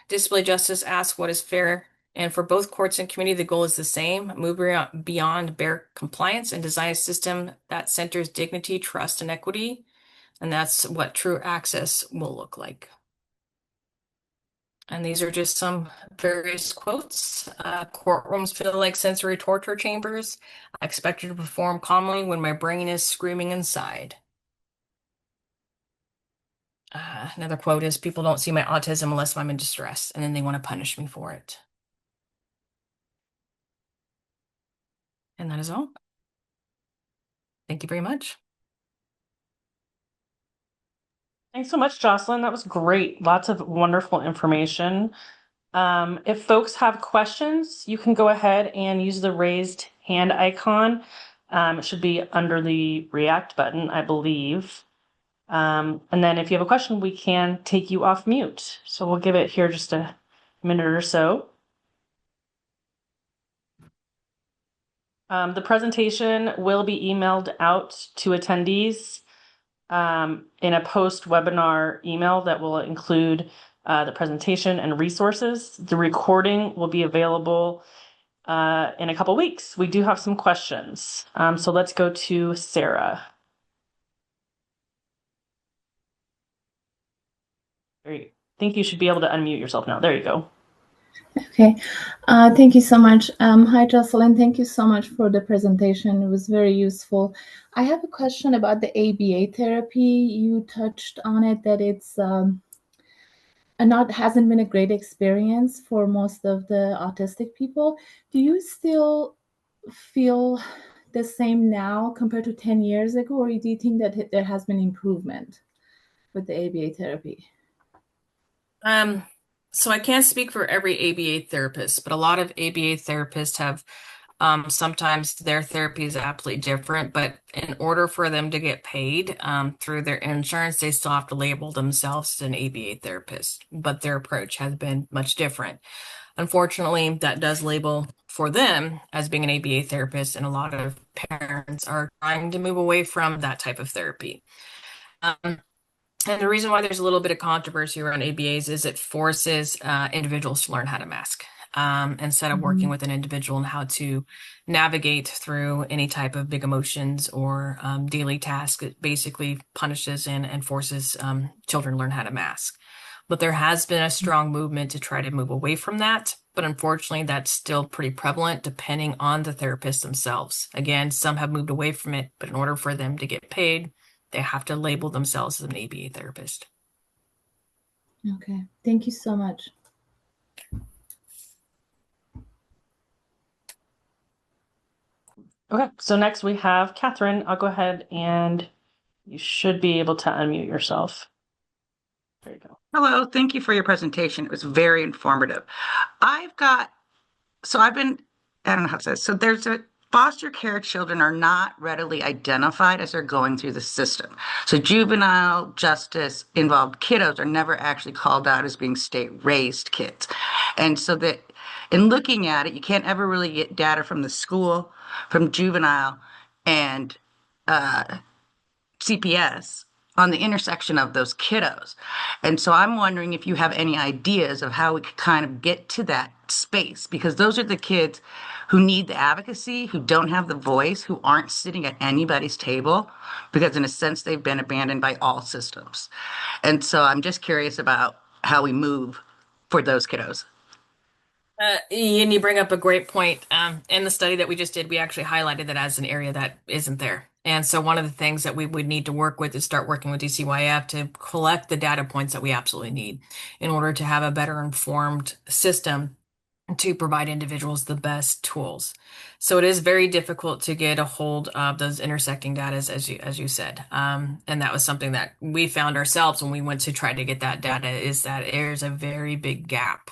Disability justice asks what is fair. And for both courts and community, the goal is the same: move beyond bare compliance and design a system that centers dignity, trust, and equity. And that's what true access will look like. And these are just some various quotes. Courtrooms feel like sensory torture chambers. I expect you to perform calmly when my brain is screaming inside. Another quote is, people don't see my autism unless I'm in distress, and then they want to punish me for it. And that is all. Thank you very much. Thanks so much, Jocelyn. That was great. Lots of wonderful information. If folks have questions, you can go ahead and use the raised hand icon. It should be under the react button, I believe. And then if you have a question, we can take you off mute. So we'll give it here just a minute or so. The presentation will be emailed out to attendees in a post-webinar email that will include the presentation and resources. The recording will be available in a couple weeks. We do have some questions. So let's go to Sarah. I think you should be able to unmute yourself now. There you go. Okay, thank you so much. Hi, Joslyn. Thank you so much for the presentation. It was very useful. I have a question about the ABA therapy. You touched on it, that it's hasn't been a great experience for most of the autistic people. Do you still feel the same now compared to 10 years ago, or do you think that there has been improvement with the ABA therapy? Um, so I can't speak for every ABA therapist, but a lot of ABA therapists have sometimes their therapy is absolutely different, but in order for them to get paid through their insurance, they still have to label themselves as an ABA therapist, but their approach has been much different. Unfortunately, that does label for them as being an ABA therapist, and a lot of parents are trying to move away from that type of therapy. And the reason why there's a little bit of controversy around ABAs is it forces individuals to learn how to mask instead of working with an individual and how to navigate through any type of big emotions or daily task. It basically punishes and forces children to learn how to mask. But there has been a strong movement to try to move away from that. But unfortunately, that's still pretty prevalent depending on the therapists themselves. Again, some have moved away from it, but in order for them to get paid, they have to label themselves as an ABA therapist. Okay, thank you so much. Okay, so next we have Catherine. I'll go ahead and you should be able to unmute yourself. There you go. Hello, thank you for your presentation. It was very informative. I've been, I don't know how to say this. So there's a foster care children are not readily identified as they're going through the system. So juvenile justice involved kiddos are never actually called out as being state-raised kids. And so that in looking at it, you can't ever really get data from the school, from juvenile, and CPS on the intersection of those kiddos. And so I'm wondering if you have any ideas of how we could kind of get to that space, because those are the kids who need the advocacy, who don't have the voice, who aren't sitting at anybody's table, because in a sense, they've been abandoned by all systems. And so I'm just curious about how we move for those kiddos. And you bring up a great point. In the study that we just did, we actually highlighted that as an area that isn't there. And so one of the things that we would need to work with is start working with DCYF to collect the data points that we absolutely need in order to have a better informed system to provide individuals the best tools. So it is very difficult to get a hold of those intersecting data, as you said. And that was something that we found ourselves when we went to try to get that data, is that there's a very big gap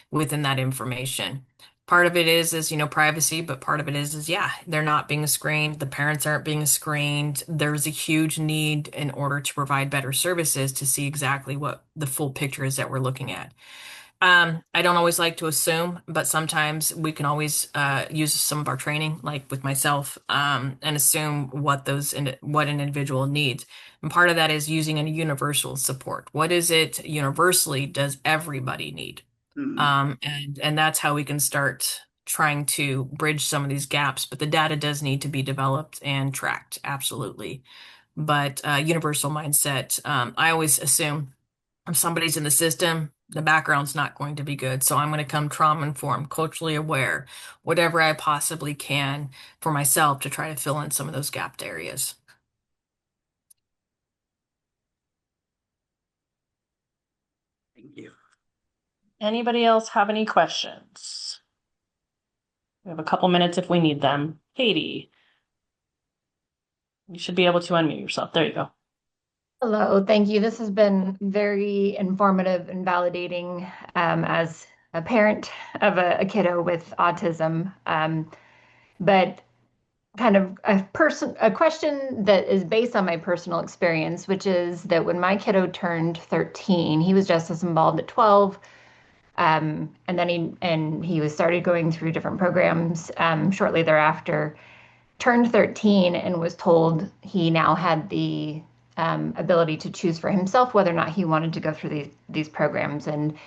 within that information. Part of it is privacy, but part of it is yeah, they're not being screened. The parents aren't being screened. There's a huge need in order to provide better services to see exactly what the full picture is that we're looking at. I don't always like to assume, but sometimes we can always use some of our training, like with myself, and assume what an individual needs. And part of that is using a universal support. What is it universally does everybody need? And that's how we can start trying to bridge some of these gaps. But the data does need to be developed and tracked, absolutely. But universal mindset, I always assume if somebody's in the system, the background's not going to be good. So I'm going to come trauma informed, culturally aware, whatever I possibly can for myself to try to fill in some of those gapped areas. Thank you. Anybody else have any questions? We have a couple minutes if we need them. Katie, you should be able to unmute yourself. There you go. Hello, thank you. This has been very informative and validating as a parent of a kiddo with autism. But kind of a question that is based on my personal experience, which is that when my kiddo turned 13, he was just as involved at 12. And then he was started going through different programs shortly thereafter, turned 13 and was told he now had the ability to choose for himself whether or not he wanted to go through these programs. And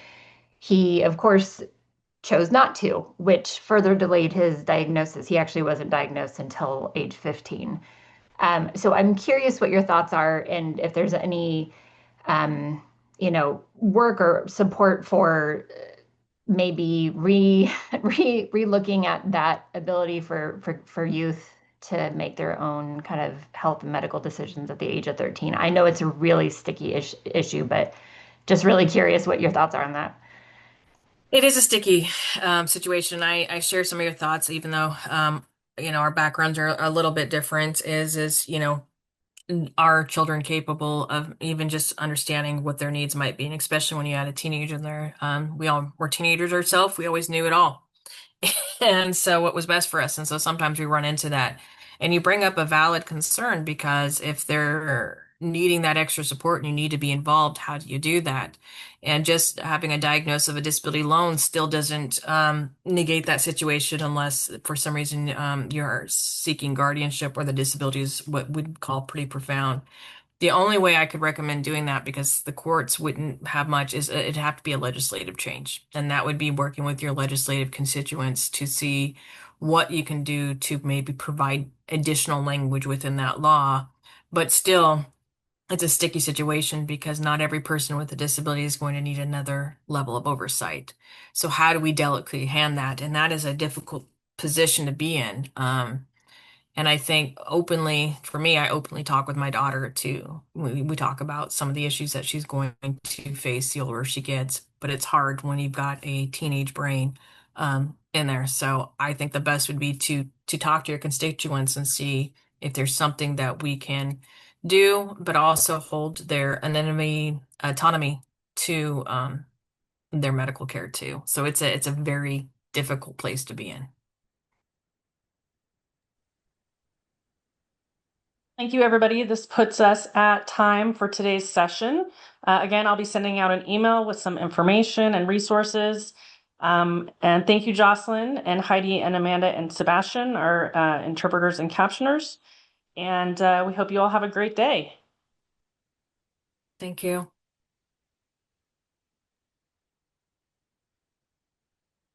he, of course, chose not to, which further delayed his diagnosis. He actually wasn't diagnosed until age 15. So I'm curious what your thoughts are and if there's any, work or support for maybe re-looking at that ability for youth to make their own kind of health and medical decisions at the age of 13. I know it's a really sticky issue, but just really curious what your thoughts are on that. It is a sticky situation. I share some of your thoughts, even though our backgrounds are a little bit different. Are children capable of even just understanding what their needs might be? And especially when you add a teenager in there, we all were teenagers ourselves. We always knew it all. And so what was best for us? And so sometimes we run into that. And you bring up a valid concern because if they're needing that extra support and you need to be involved, how do you do that? And just having a diagnosis of a disability alone still doesn't negate that situation unless for some reason you're seeking guardianship or the disability is what we'd call pretty profound. The only way I could recommend doing that, because the courts wouldn't have much, is it'd have to be a legislative change. And that would be working with your legislative constituents to see what you can do to maybe provide additional language within that law. But still, it's a sticky situation because not every person with a disability is going to need another level of oversight. So how do we delicately hand that? And that is a difficult position to be in. And I think openly, for me, I openly talk with my daughter too. We talk about some of the issues that she's going to face the older she gets, but it's hard when you've got a teenage brain in there. So I think the best would be to talk to your constituents and see if there's something that we can do, but also hold their autonomy to their medical care too. So it's a very difficult place to be in. Thank you, everybody. This puts us at time for today's session. Again, I'll be sending out an email with some information and resources. And thank you, Joslyn and Heidi and Amanda and Sebastian, our interpreters and captioners. And we hope you all have a great day. Thank you.